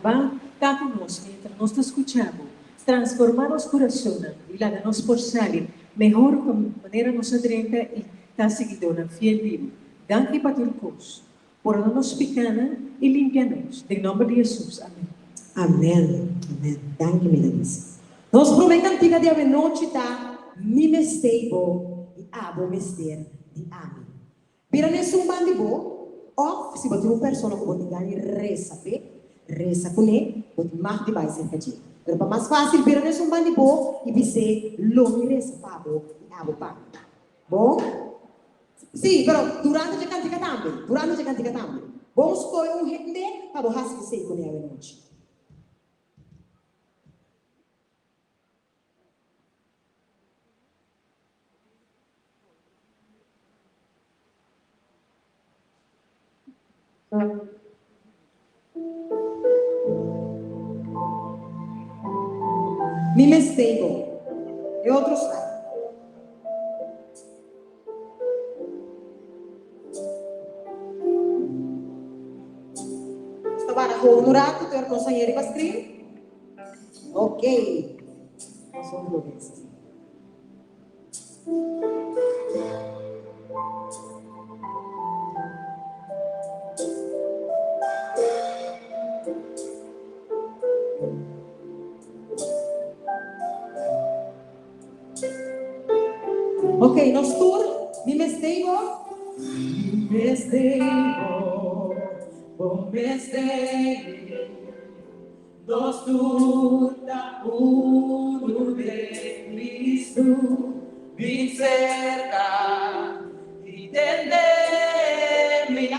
va cámonos mientras nos escuchamos, transformar los corazones y la de nos por salir, mejor manera nos adrenta y está seguidora fiel vivo. Danke para turcos, por nos picana y limpianos. En nombre de Jesús. Amén. Amém. Amém. Danke, meninas. Nós prometemos que dia de noite tá mi mestebo e abo mester de ami. Pira nesse bandi bo, of se botar uma pessoa que botar ganhe reza com ele, botar mais de baixo cerca de. Pero para mais fácil, pira nesse bandi bo e você lomi reza pabo e abo pa. Bom? Sim, pero durante a cantiga também. Vamos escolher gente para o rasgo que sei com ele à noite. Mi mestego e outros lá. Estava no rato, tu não sair de bascrim? Ok. Nós vamos ver isso. Ok, nós tour, mi mestego, bom mestego, nós tour da uno de Cristo, vim cerca e tendemi,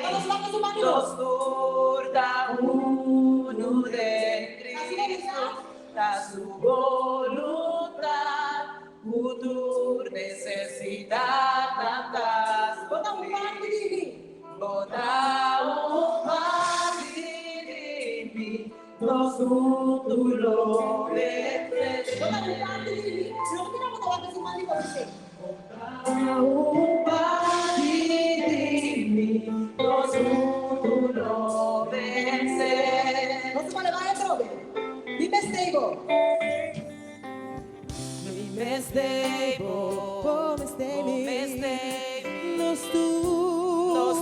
nós tour da uno de Cristo, da sua voluntad, futur necessidade tantas. Bota parte de mim. Bota parte de mim. Nós juntos lo veremos. Bota parte de mim. Não tem nada para fazer mais de você. Bota parte de mim. Nós juntos lo veremos. Você vai levar a prova. Me mestego. Mestebo, nos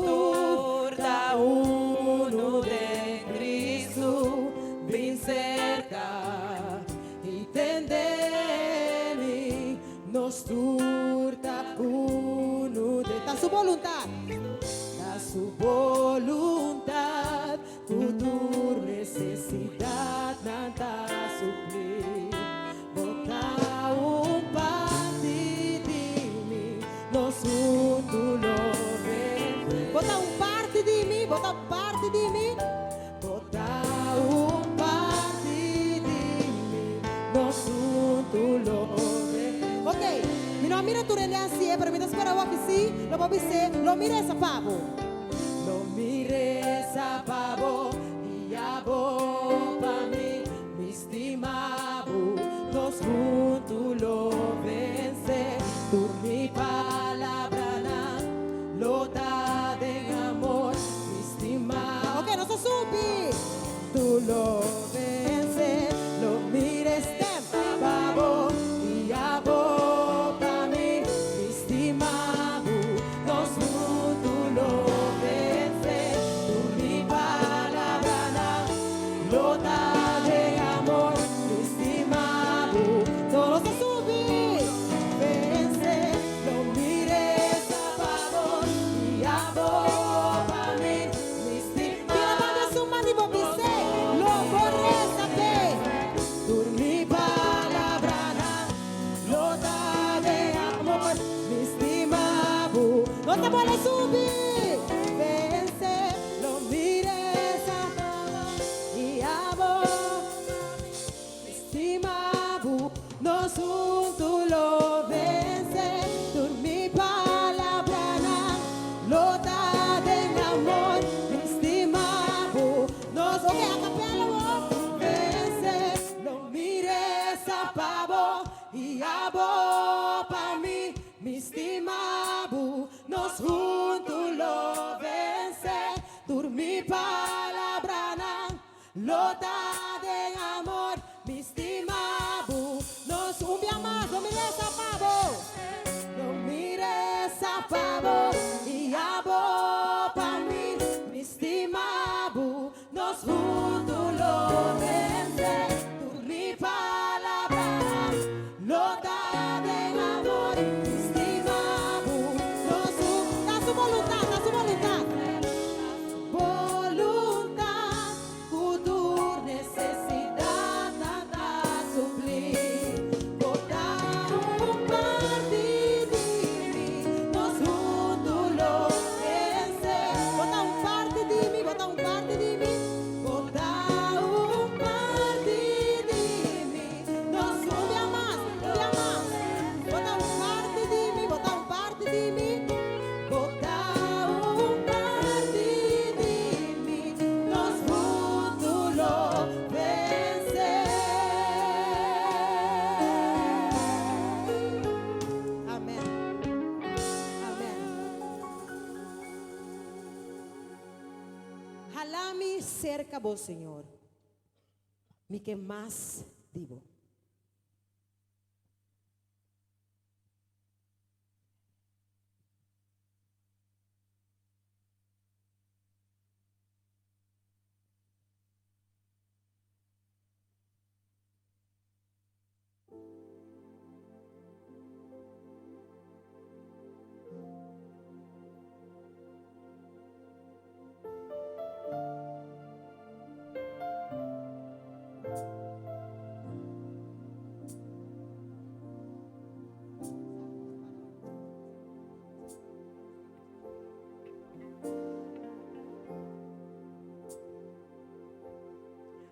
tour da uno de Cristo, vim cerca e tendemi, nos tour da uno de da sua voluntad, futur necessidade nada suprir, botar parte de mim, nós juntos lo veremos. Botar parte de mim, botar parte de mim, botar parte de mim, nós juntos lo veremos. Ok, mi non mira tu rende ansie, pero mi spera che sì, lo può se lo mire essa pavo. Lo mire essa pavo, e abo pa mi estimavo, nos juntos lo vence, tu mi palabra lo da de amor, mi estima. Ok, no so subi, tu lo vence, lo mires pavo, y abo pa mi estimavo, nos juntos lo vence, tu mi palabra lo da de amor, mi estimado, solo se subir, vence, lo mires a favor, y abo pa mí, mi estimado. Tira mano su mano y bobise, lo corre saber, por mi palabra, lo da de amor, mi estimado, no te puedes subir, vence, lo mires a favor, y abo, estimado, nos juntos lo vence, por mi palabra, lo da de amor, estimado, nos ok, a capela, vence, lo mires a pavo, y abo pa mí, mi estimado, nos juntos lo vence, por mi palabra, lo da sapabo e abo para mim me estimabo nos futuros vencer tu mi palabra lo da de amor estimabo nos da su voluntad voluntad futur necessidade nada suplir botar parte de mim nos futuros vencer botar parte de mim botar parte de mim botar parte de mim nos sube a mais botar parte de mim botar parte de mim botar parte de mim nos futuros vencer. Amém. Amém. Jalame cerca vos, Senhor, me que mais digo.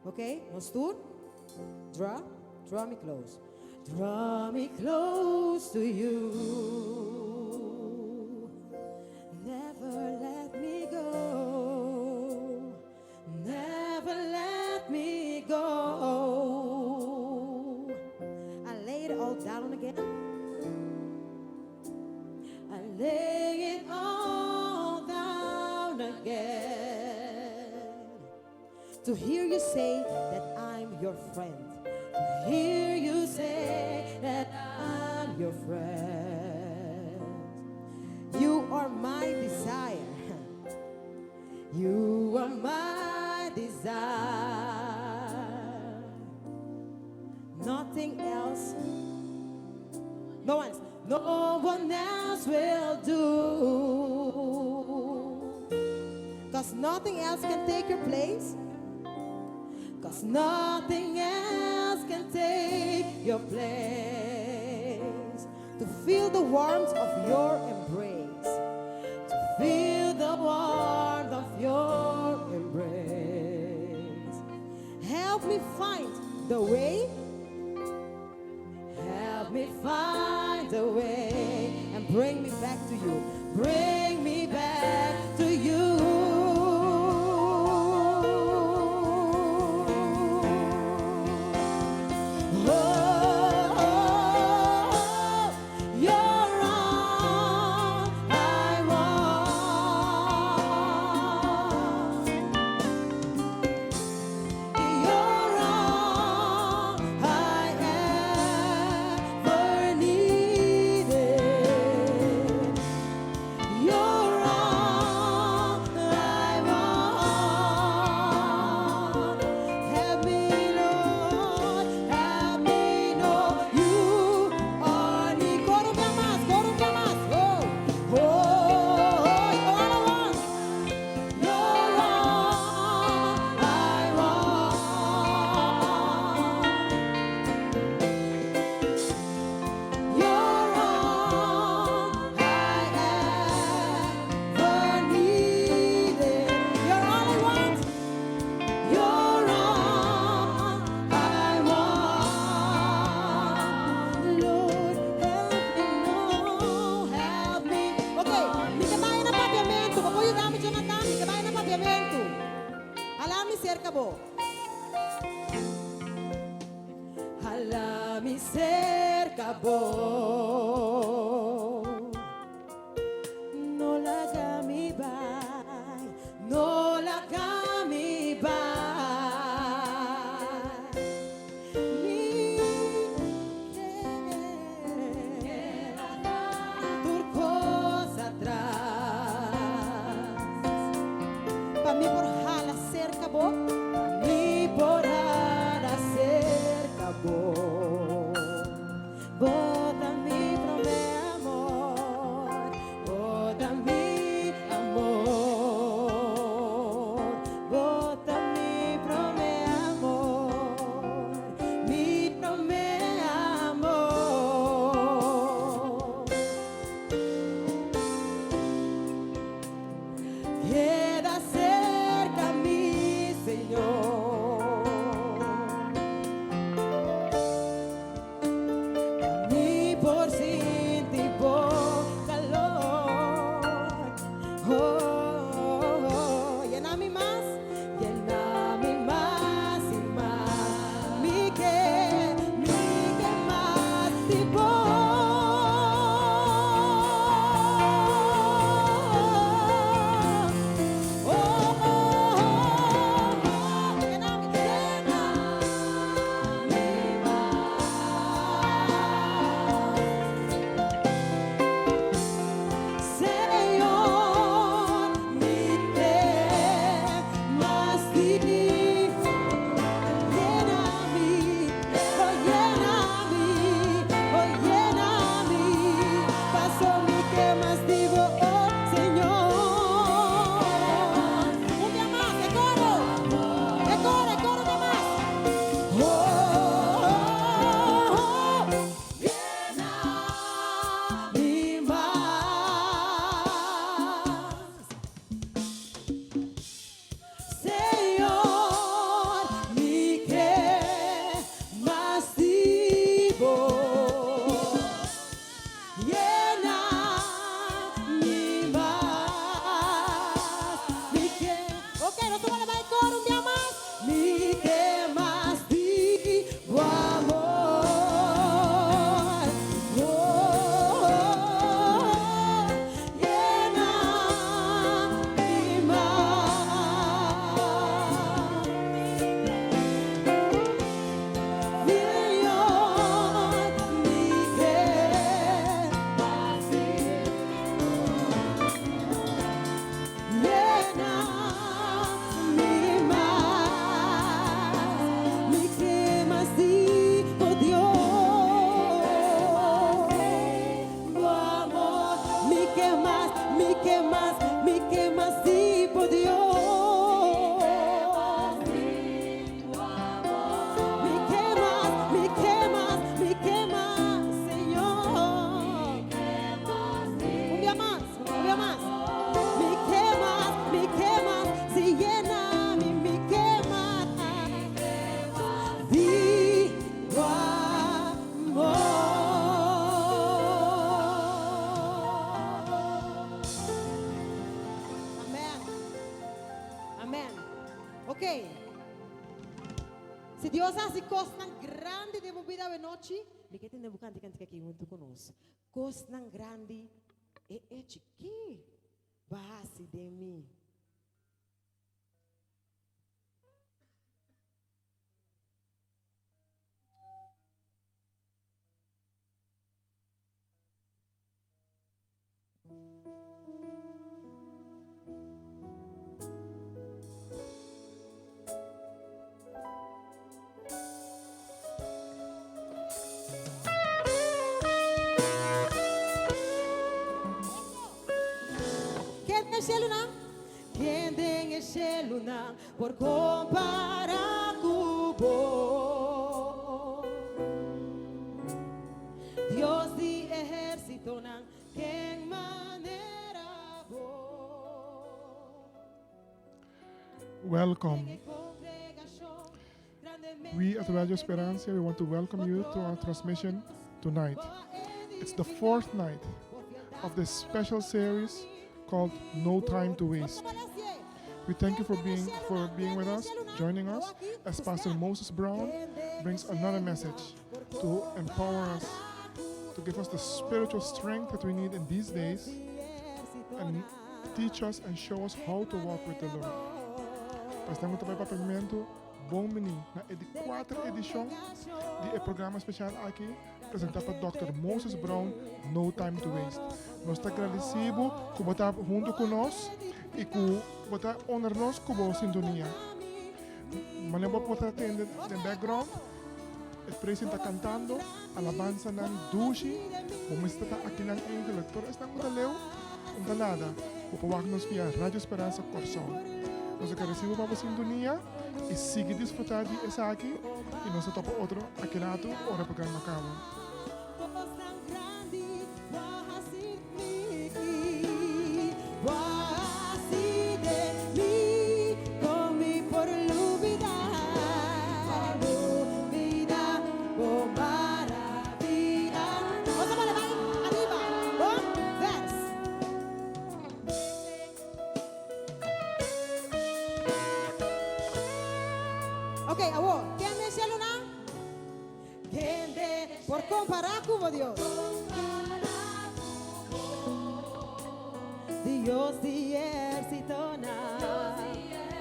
Okay, nos tour. Draw me close. Draw me close to you. Never let me go. Never let me go. I lay it all down again. I lay it all down again. To hear you say that I'm your friend. To hear you say that I'm your friend. You are my desire. You are my desire. Nothing else. No one else will do. 'Cause nothing else can take your place. 'Cause nothing else can take your place. To feel the warmth of your embrace. To feel the warmth of your embrace. Help me find the way. Help me find the way. And bring me back to you. Bring me back to you. Jalame cerca vos. No la gami bay, no la gami bay. Mi turcos mi por hala cerca bo, mi por hala cerca bo. Bota mi prome amor, bota mi amor, bota mi prome amor, mi prome amor. Queda cerca mi Señor, mi por sin tipo calor. Oh, oh, oh. Llena mi más y más. Mi que más tipo. Oh, oh, oh, llena mi Señor, mi que más tipo. Llena mi, oh llena mi, oh llena mi, paso mi que más digo, oh Señor. Un día más, de coro de más. Oh, oh, oh, llena mi más. Señor, mi que más vivo, llena mi más, mi que, ok, no suba el coro un día más, mi que más vivo amor, oh, llena mi más. Señor, mi que más llena mi más, mi que más digo Dios, amor, mi que más, mi que más, mi que más digo Dios. Mi que más, mi que más, mi que más, Señor. Un día más, un día más. Mi que más, si llena mi que más. Digo amor. Amén. Amén. Ok. Se Deus hace coisas grandes de vida de noite, me que tem de cantar aqui junto conosco. Coisas grandes é chiqui, base de mim. Quem tem o cielo não por comparar com vos. Deus de exército não quem maneira vos. Welcome. We at Radio Esperanza, we want to welcome you to our transmission tonight. It's the fourth night of this special series called No Time to Waste. We thank you for being with us, joining us, as Pastor Moses Brown brings another message to empower us, to give us the spiritual strength that we need in these days, and teach us and show us how to walk with the Lord. Estamos também para bom menino na 4ª edição do programa especial aqui apresentar para Dr. Moses Brown, No Time to Waste. Nós estamos agradecidos por estar junto conosco e por estar honrando com a sintonia. Mas não vou estar atendendo no background. O presidente está cantando, alabanza nan dushi, vamos estar aqui na Inglaterra, todos estão com leu, não nada, vou nos via Rádio Esperança Corsol. Nós agradecemos para a sintonia e siga desfrutar de essa aqui e nós topa outro aqui na hora para o acaba. Ok, award. ¿Quién me dice Luna? ¿Quién de por comparar con Dios? Dios de ejército,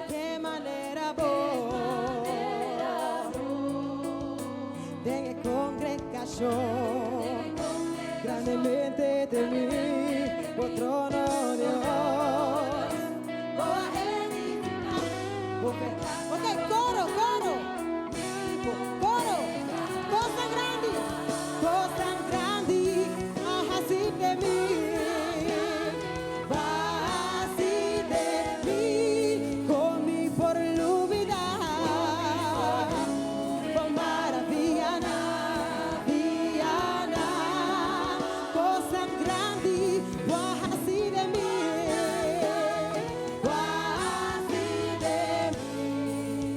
qué manera vos de congregación grandemente de mí, por trono Dios. Ok, coro, cosa grande, así de mí, así de mí, con mi por lubidad, con maravilla, cosa grande, así de mí,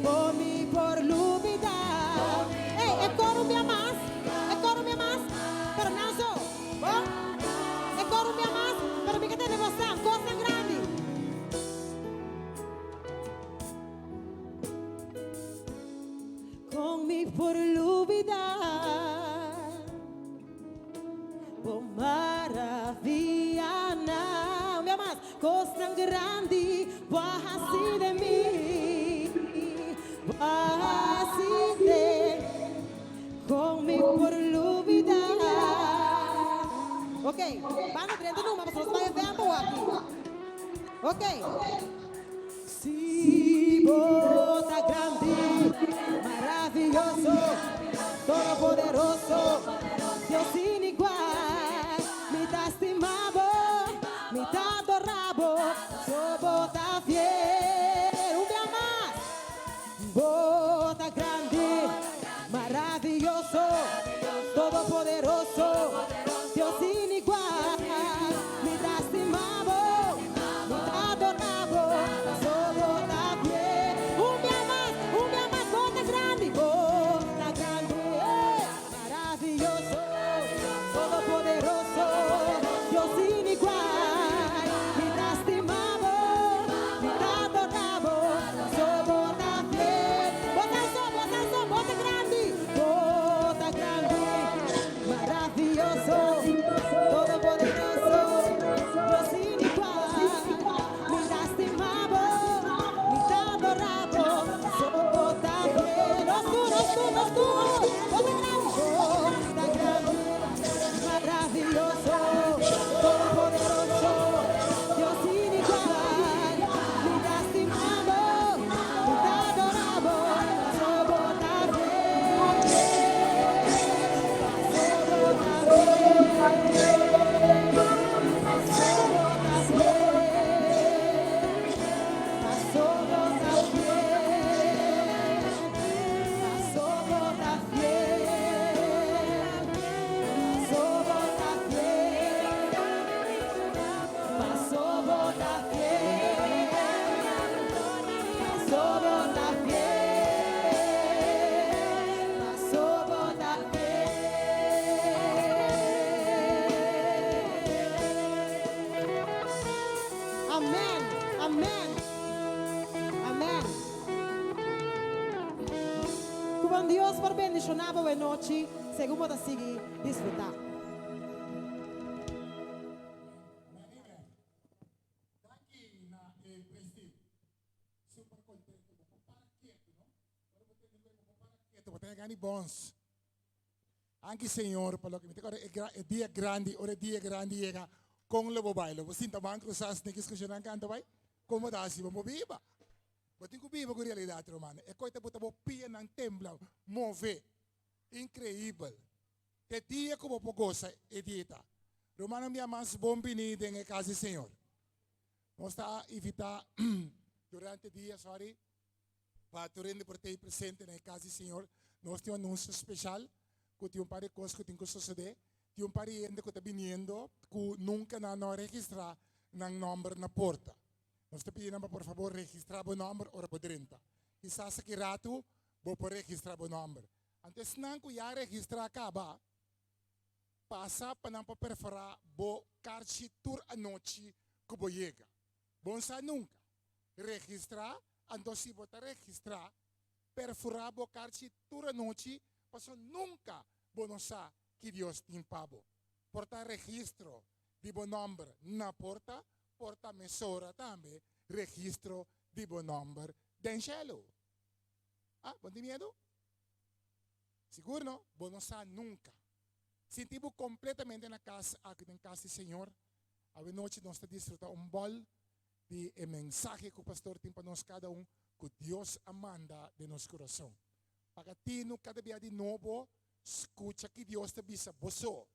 con mi por lubidad. Hey, el coro me amas, pero no so, el coro me amas, pero me quedé devoción, cosa grande. Con mi por lubidad, con maravilla, me amas, cosa grande, así de mí, así de con mi por lubidad. Ok, vamos prendendo uma, mas nós vamos ver a boa aqui. Ok. Si bota grande, maravilhoso, todo poderoso, Deus sin igual, me dá estimado, me dá adorado, sou bota fiel, dia mais. Bota grande, maravilloso, todopoderoso, Dios sin igual, me da estimado, me da adorado, solo da fiel. Un día más, bota grande, maravilloso, todopoderoso, Dios sin igual, me da estimado, me da adorado, solo da fiel. Bota grande, maravilloso, todopoderoso, Dios sin igual, me da estimado, me da adorado, solo bota fiel. Bota grande, maravilloso, todopoderoso, Dios sin igual, me da estimado, me da adorado, solo bota Amén, amén, amén. Como Dios por bendicionar a noite, segundo da seguir disfrutar. Bons. Anche Senhor, para que me te é dia grande, ora dia grande chega com o baile. Você está banco sas nem que escutar canto vai? Como dá se vamos viva? Você tem que viva com realidade, romana. É coisa que você pia nang tembla, move, incrível. Te dia como pogosa edita. Romana minha mais bom pinida em casa Senhor. Nós está evitar durante o dia, sorry, para turende por ter presente na casa Senhor. Nós temos um anúncio especial. Que tem pare coisas que tem que suceder, tem pare gente que está vindo que nunca não registrar ng number na porta. Nós te pedimos por favor registrar o número ora por 30. Quizás aqui rato vou por registrar o número. Antes não que já registrar acaba, passa para não perforar o carte tour a noite que vou chegar. Bom sa nunca. Registrar, então se você registrar, perforar o carte tour a noite, passou nunca bonosa que Deus tem pabo. Porta registro de bom número na porta, porta mesora também, registro de bom número den cielo. Ah, bom de medo? Seguro não? Bonosa nunca. Sentimos completamente na casa, aqui na casa do Senhor. A noite nós estamos desfrutando bol de mensagem que o pastor tem para nós cada que Deus amanda de nosso coração. Para tino cada dia de novo, escuta que Deus te bisa boso.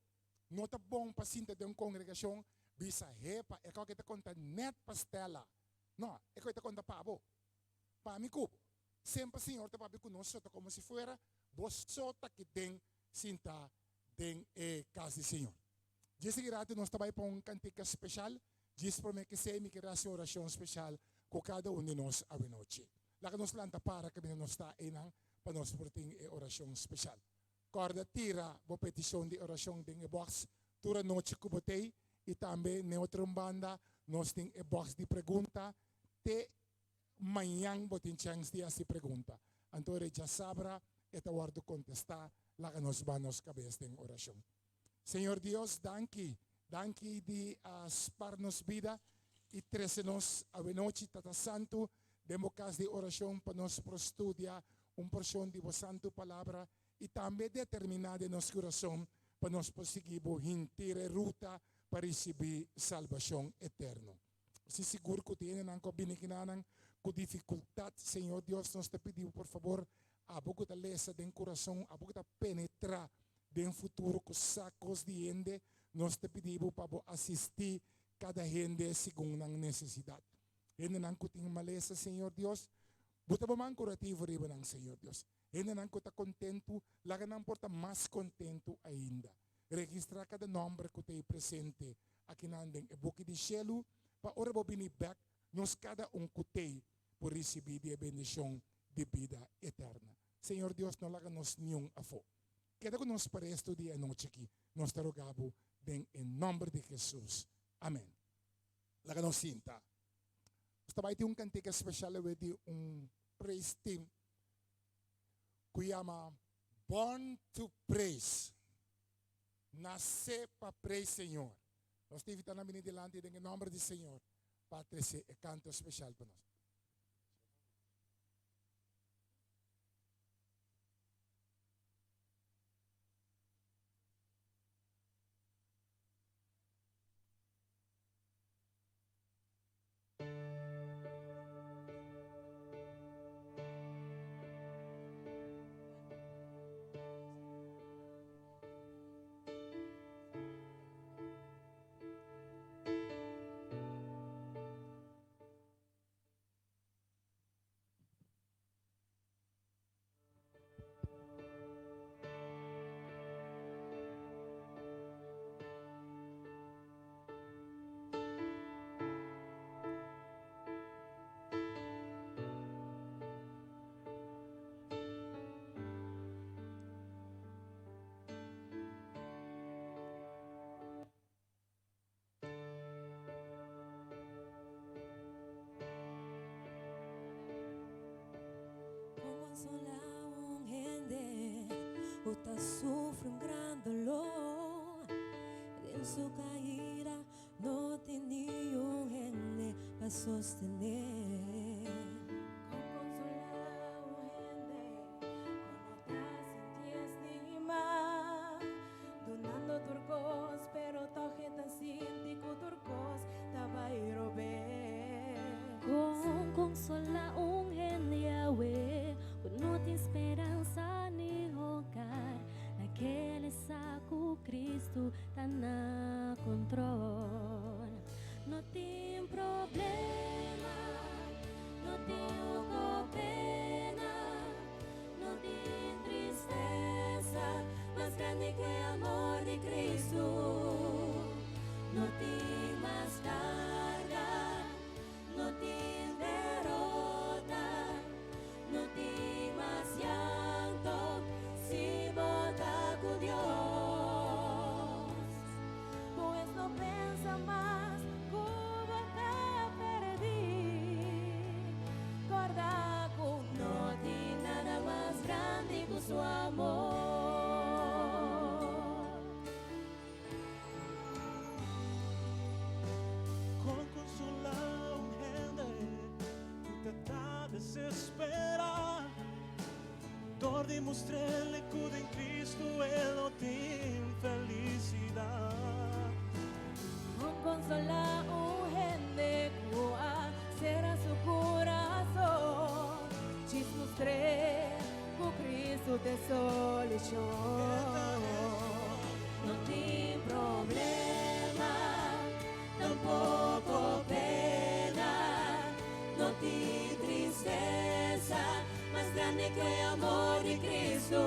Não está bom para sinta de uma congregação, bisa repa, é que te conta net pastela. Não, é que te conta pabo. Para mim cubo. Sempre Senhor te papi conosco, como se fuera, boso ta que den sinta den casa Senhor. Diz que nós estamos para um cantiga especial, diz para mim que sei me que oração especial com cada um de nós a noite. Lá que nós lanta para que nós está enang para nós por ting oração especial. Corda tira bo petição de oração ding box tura noite que botei e também na outra banda nós tem box de pergunta te manhã botin chance de essa pergunta. Então já sabra eta guardo contestar lá que nós vamos cabeça em oração. Senhor Deus, danke de asparnos vida e trece-nos a noite tata santo democas de oração para nós por estudiar porção de vossa santa palavra e também determinar de nosso coração para nós conseguirmos inteira ruta para receber salvação eterna. Se seguro que tem não combinação com dificuldade, Senhor Deus, nós te pedimos por favor, a boca da lesa do coração, a boca da penetrar do futuro com sacos de gente, nós te pedimos para assistir cada gente segundo a necessidade. Gente não tem maleza, Senhor Deus, buta ba man curativo riba ng Senhor Deus. Hindi nang ko ta contento, laga nang porta mas contento ainda. Registra cada nombre que te presente aqui nandeng ebuki di cielo, pa ora bo binibak, nos cada kutei por receber de bendição de vida eterna. Senhor Deus, no laga nos niyong afo. Queda ko nos para esto dia noche aqui, nos te rogabo en nombre de Jesus. Amém. Laga nos sinta. Estava aí um cantiga especial de praise team que chama Born to Praise. Nascer para praise Senhor. Nós temos que estar delante em nome do Senhor para trazer um canto especial para nós. Consola un gente, usted sufre un gran dolor. En su caída no tenía un gente para sostener. Consola un gente, cuando te sientes mal, de Cristo. No tem mais carga, não tem derrota, não tem mais llanto se volta com Deus. Pois não pensa mais como está perdido. Guarda com não tem nada mais grande que o seu amor. Con consolar un gente que está desesperada. Por demostrarle que en Cristo Él no tiene felicidad. Con consolar un gente que será su corazón. Te mostré que Cristo te solución. No tem problema, tampoco pena, no tem tristeza más grande que el amor de Cristo.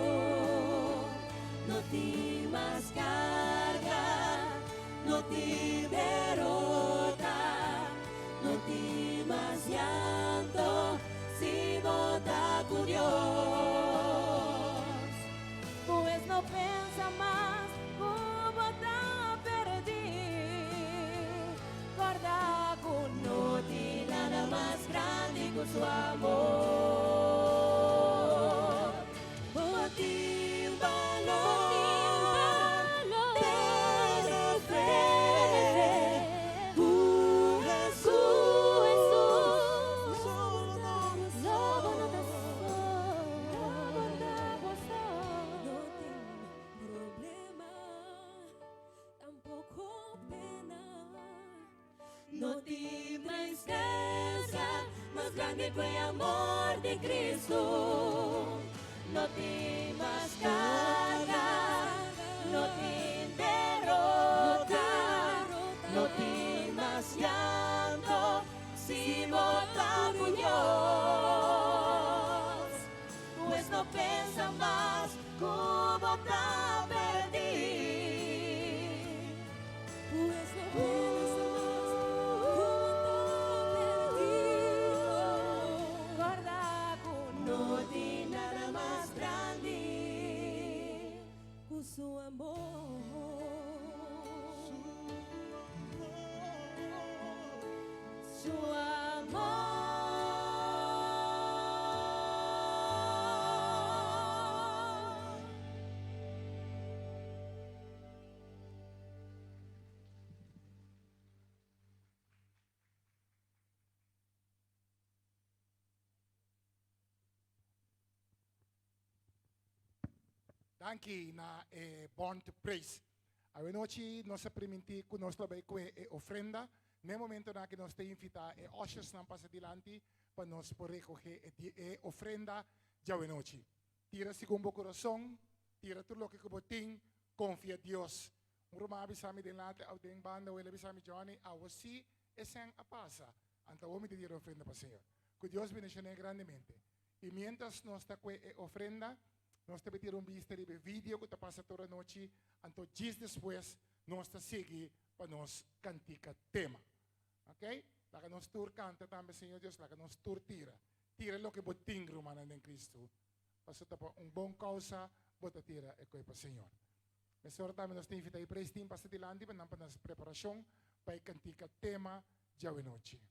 No tem más carga, no tem derrota, no tem más llanto si volta con Dios. Pues no pensa más como está perdido. Guarda con no tem nada más grande que su amor. Por ti un valor de fe. Jesús, lobo no te no tem problema, tampoco pena, no tem tristeza más grande que el amor de Cristo. No tem más carga, no tem derrota, no tem más llanto si volta con Dios. Pues no pensa más como está perdido. Pues no pensa más como está perdido. Guarda con no tem nada más grande que su amor. Su amor. Danke na Born to Praise. A noite nós permitir que nós trabalhemos com ofrenda. No momento na que nós te invita ushers não passa adiante para nós poder recoger ofrenda já a noite. Tira segundo o coração, tira tudo o que botin, confia em Deus. Roma bisami din lahat au din banda wala bisami Johnny awasi esang apasa. Anta o mi tira ofrenda para Senhor. Que Deus bendiga grandemente. E mientras nós está com ofrenda, nós te pedir vista de vídeo que está passa toda a noite, então dias depois nós está seguir para nós cantar tema, ok? Lá que nós tour canta também Senhor Deus, lá que nós tour tira o que botin romana em Cristo, para para bom causa, bota tira e coi para Senhor. Mas agora também nós temos que ir para este passa dilante para nós nossa preparação para cantar tema já a noite.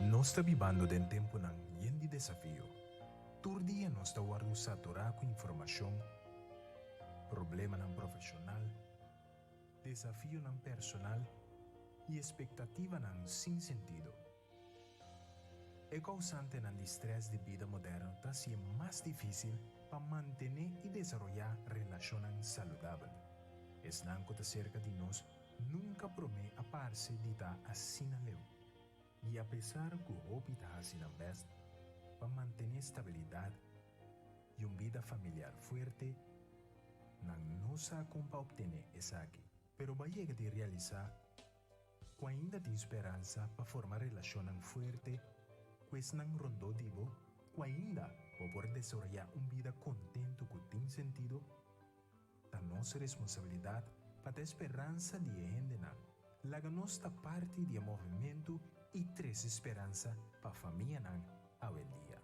Nós está vivendo em tempo de desafio. Todo dia nós está usando com informação, problema profissional, desafio personal e expectativa sem sentido. É causante do estresse de vida moderna está sendo mais difícil para manter e desenvolver relações saudáveis. Es não que cerca de nós nunca promete aparse de ta asina leu. Y a pesar que opita asina best, para mantener estabilidad y una vida familiar fuerte, no sa para obtener esa aquí. Pero va a llegar de realizar que ainda tem esperança para formar relação fuerte, pues não rondou divo, que ainda para poder desarrollar uma vida contente que tem sentido, da nossa responsabilidade para ter esperança de gente não. La nossa parte do movimento e traz esperança para a família não a dia.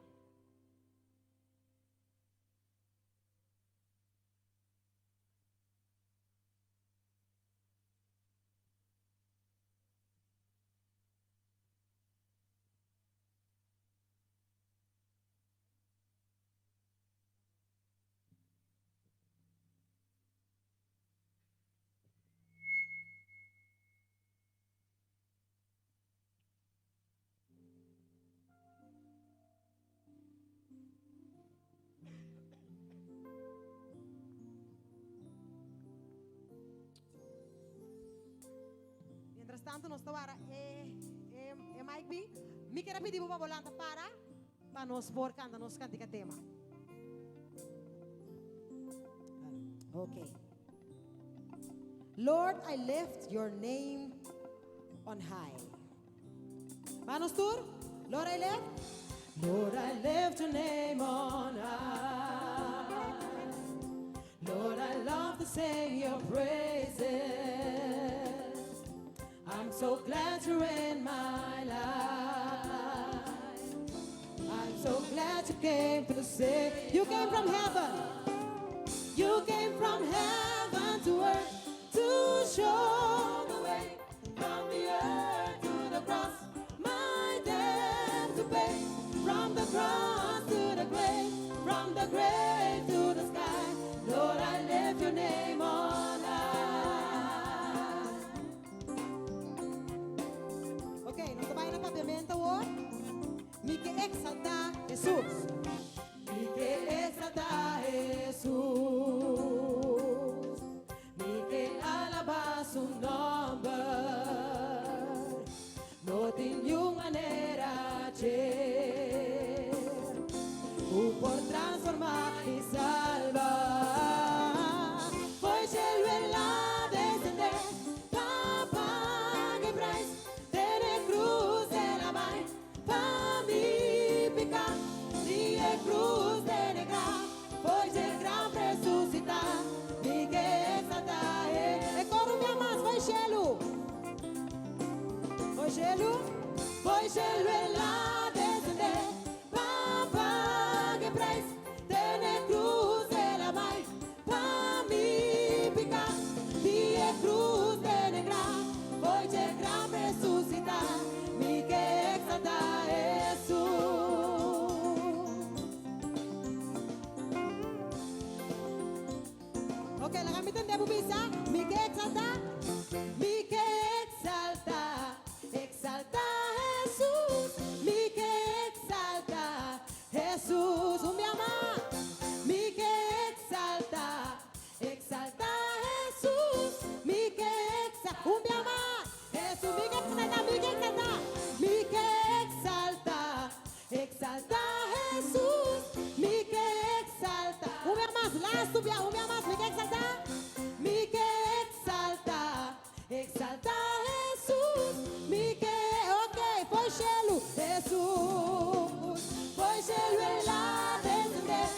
Mientras tanto, nós estamos Mike B. Me quero pedir para volanta para nós por cantar nos cantica tema. Okay. Lord, I lift your name on high. Vamos tour? Lord, I lift your name on high. Lord, I love to sing your praises. I'm so glad you're in my life. I'm so glad you came to save. You came from heaven. You came from heaven to earth to show the way from the earth to the cross. My debt to pay. From the cross to the grave. From the grave to the sky. Lord, I lift your name on high. Okay, nós trabalhamos na pavimento hoje. Me que exaltar Jesus. Me que exaltar Jesus. Me que alabar su nombre. No tenho maneira de por transformar e salvar. Foi ele lá descender para pagar o preço. Ter cruz ela vai para me picar. E a cruz de negar. Foi de grau ressuscitar. Me que exaltar. E coro me amas, foi gelo. Foi gelo. Foi gelo lá descender para pagar o preço. Ter cruz ela vai para me picar. E a cruz de negar. Foi de grau ressuscitar. Me que exaltar Jesus. Ok, la gambita de bubisa. Me que exaltar. Me que exaltar. Exaltar Jesus. Me que exaltar Jesus. Me ama. Me que exaltar. Exaltar Jesus. Me que exaltar. Me ama. Jesus. Me que exaltar. Me que exaltar. Me que exaltar. Exaltar Jesus. Me que exaltar. Me ama. Lá subia. Me ama. Me que exaltar. Me que exaltar. Exaltar Jesus. Me que. Ok, foi gelo. Jesus. Foi gelo lá descender.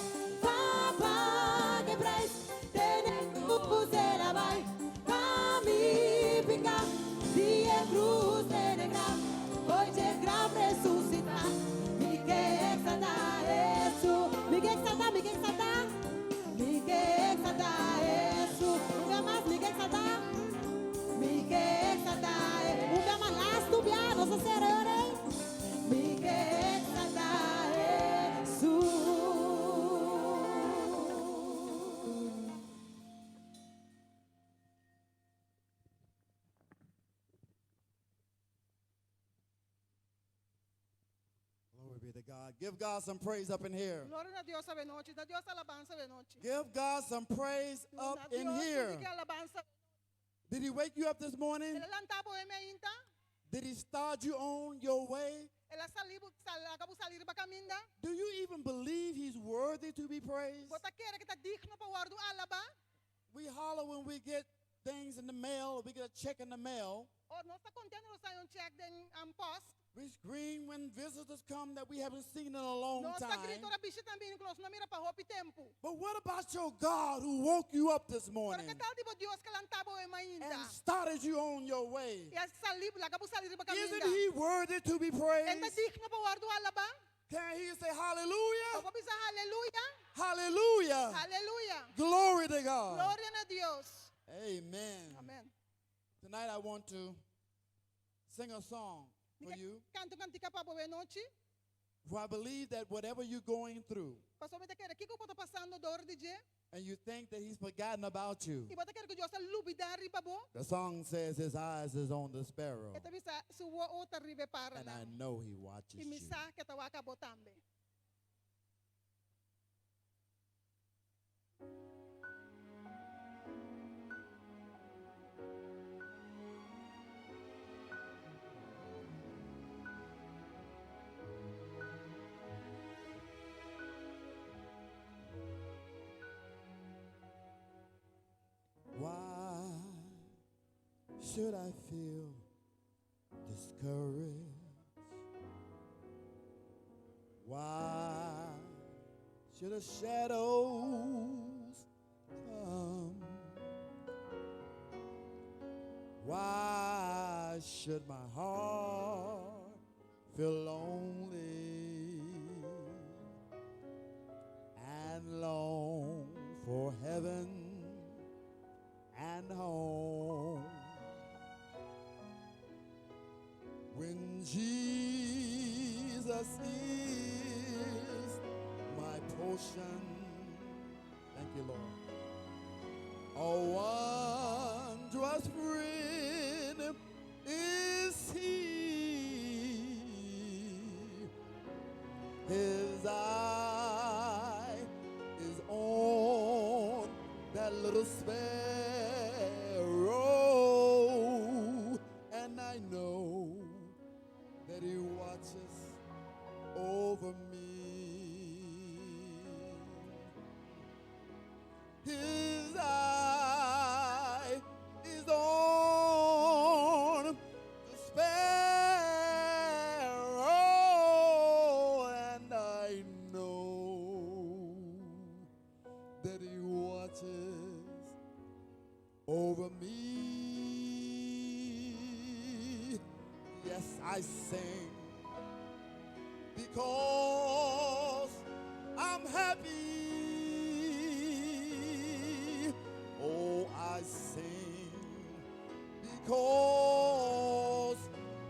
Papá que preço. Tem cruz ela vai. Pra me picar. E a cruz de negar. Foi de grau ressuscitar. Me que exaltar Jesus. Me que exaltar. Me que exaltar. Me que exaltar Jesus. Nunca mais me que exaltar. Me que exaltar. Nunca mais lá estupiar. Nossa Senhora. Me que exaltar Jesus. Glory be to God. Give God some praise up in here. Glória a Deus essa noite, dá Deus alabança essa noite. Give God some praise up in here. Que alabança. Did he wake you up this morning? Ela lantabo e me inta. Did he start you on your way? Ela acabou salir ba caminda. Do you even believe he's worthy to be praised? Bota quer que tá digno para guardo alaba. We holler when we get things in the mail, or we get a check in the mail. O nós tá contente nós sair check den post. We scream when visitors come that we haven't seen in a long Nós tá time. grito ora bicho também que nós não mira para hopi tempo. But what about your God who woke you up this Para morning que tal tipo Deus que lantabo e me inta. and started you on your way? E acabou salir ba Isn't caminda. he worthy to be Ela praised? digno para guardo alaba. Can I hear you say hallelujah? Opo bisa hallelujah. Hallelujah. Hallelujah. Glory to God. Gloria a Dios. Amen. Amen. Tonight I want to sing a song for you. Canto cantica para boa noite. For I believe that whatever you're going through Pastor me quer que eu tô passando dor de je. and you think that he's forgotten about you, E bota quer que Deus a lubidari pa bo. the song says his eyes is on the sparrow, Eta bisa suwa outra ribe para and na. I know he watches E you. misa que tawa ka botambe. Why should I feel discouraged? Why should the shadows come? Why should my heart feel lonely and long for heaven and home? When Jesus is my portion, thank you, Lord. A wondrous friend is he. His eye is on that little sparrow, and I know that he watches over me. His eye is on the sparrow, and I know that he watches over me. Yes, I sing because I'm happy. Oh, I sing because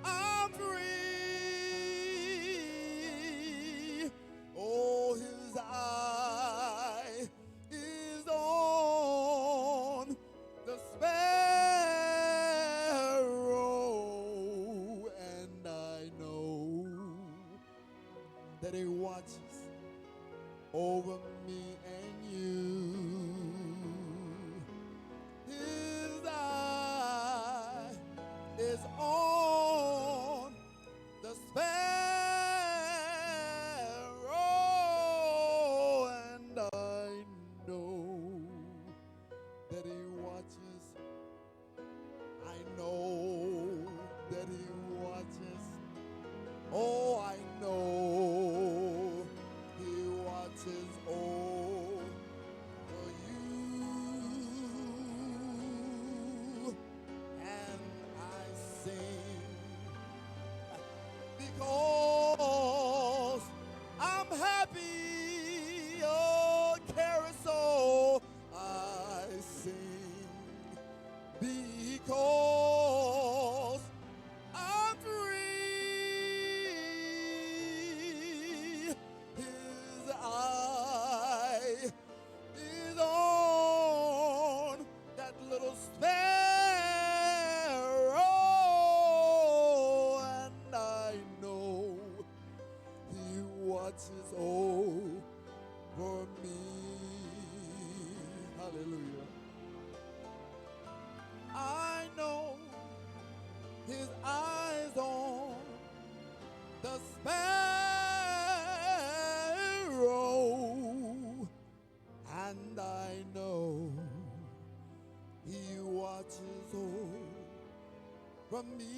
I'm free. Oh, his eye is on the sparrow, and I know that he watches over me and you. His eye is on the sparrow, and I know that he watches. I know that he watches. Oh, I know he watches over you, and I sing because I'm happy. Oh, carousel, I sing because I'm free. His eye is on that little sparrow, and I know he watches over me. Hallelujah. I know his eyes on the sparrow, and I know he watches over me,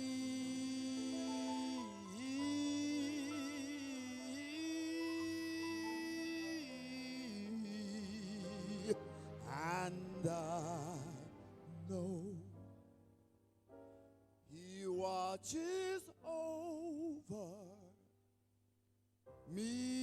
and I know he watches over me.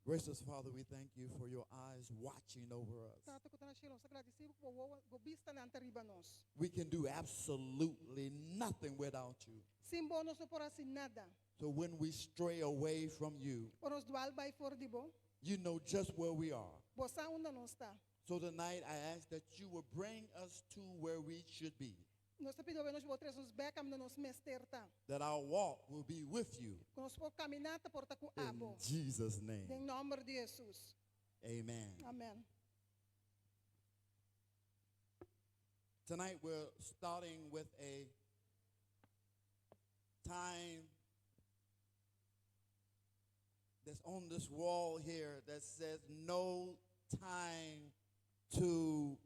Gracious Father, we thank you for your eyes watching over us. Tato ko na sila sa agradecido ko go bista na antariba nos. We can do absolutely nothing without you. Sin bonos no pora sin nada. So when we stray away from you, Oros dual by for dibo. you know just where we are. Bosa una no sta. So tonight I ask that you will bring us to where we should be, Nos pido nos botres nos becam na nos mesterta. that our walk will be with you. Nos po caminata porta ku In abo. Jesus' name, Em nome de Jesus. amen. Amen. Tonight we're starting with a time that's on this wall here that says no time to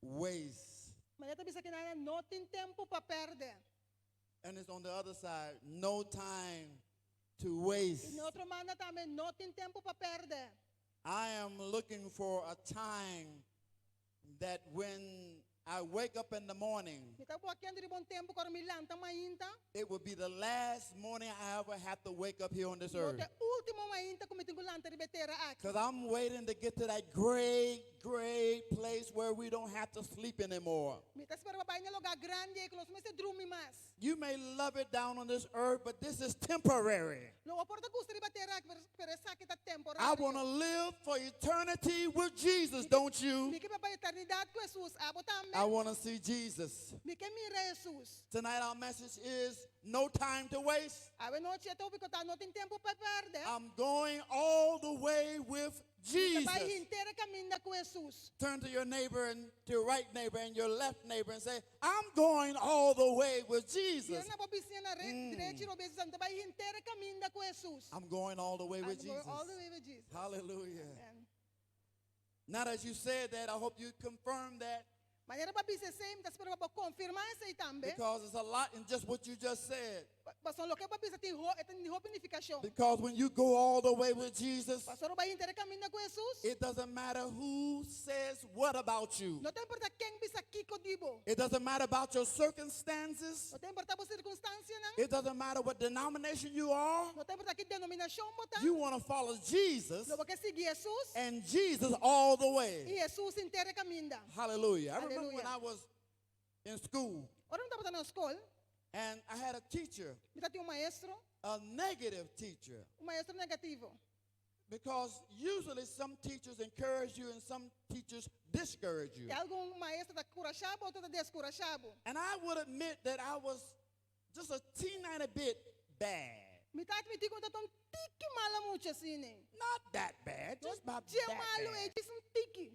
waste. Maneta bisa kinana no tin tempo pa perde. And it's on the other side, no time to waste. In otro mana tamen no tin tempo pa perde. I am looking for a time that when I wake up in the morning, Kita po akyan diri bon tempo kor milanta mainta. it will be the last morning I ever have to wake up here on this No earth. te ultimo mainta kumitingo lanta ribetera aki. Because I'm waiting to get to that great, great place where we don't have to sleep anymore. Mitas para babae na lugar grande klos me se drumi mas. You may love it down on this earth, but this is temporary. No porta gusto ribetera per sakit at temporary. I want to live for eternity with Jesus, don't you? Miki pa eternidad ko Jesus abo tambe. I want to see Jesus. Miki mira Jesus. Tonight our message is no time to waste. Ave noche to biko ta no tin tempo pa perde. I'm going all the way with Jesus. Bai hintere caminda ko Jesus. Turn to your neighbor and to your right neighbor and your left neighbor and say, I'm going all the way with Jesus. Kaya na babisya na diretso ro beses anta bai hintere caminda ko Jesus. I'm going all the way with I'm going Jesus. all the way with Jesus. Hallelujah. Amen. Now that you said that, I hope you confirm that, Manera babisya same tas para ba confirmar sa itambe. because it's a lot in just what you just said. Pason lo que babisya tin ho etan ni ho bonificación. Because when you go all the way with Jesus, Pastor bai hintere caminda ko Jesus. it doesn't matter who says what about you. No te importa quién bisa kiko dibo. It doesn't matter about your circumstances. No te importa bo circunstancia nang. It doesn't matter what denomination you are. No te importa qué denominación mo ta. You want to follow Jesus Lo que sigue Jesus. and Jesus all the way. Y Jesus hintere caminda. Hallelujah. I remember when Hallelujah. I was in school Ora não tava na escola. and I had a teacher, Mita tinha maestro. a negative teacher. Maestro negativo. Because usually some teachers encourage you and some teachers discourage you. E algum maestro da curachabo, outro da descurachabo. And I would admit that I was just a teeny bit bad. Mitad mi tico da tom tiki mala mucha sine. Not that bad, just about Dia that malo bad. e dis um tiki.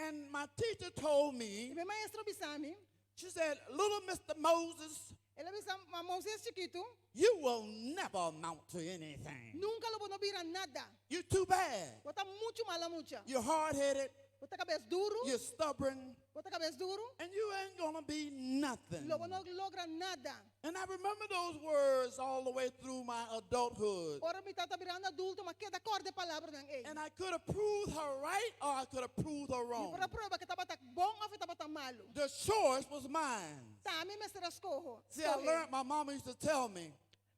And my teacher told E me, meu maestro bisami. she said, little Mr. Moses, Ela bisam Moses chiquito. you will never amount to anything. Nunca lo no vira nada. You're too bad. Bota mucho mala mucha. You're hard-headed, Bota cabeça duro. you're stubborn, Bota cabeça duro. and you ain't gonna be nothing. Lobo no logra nada. And I remember those words all the way through my adulthood. Ora mi tata virando adulto, ma queda cor de palavra ng ei. And I could have proved her right or I could have proved her E wrong. para prova que tava tak bom ou que tava tak malo. The choice was mine. Tami me será escojo. See, I learned, my mama used to tell me,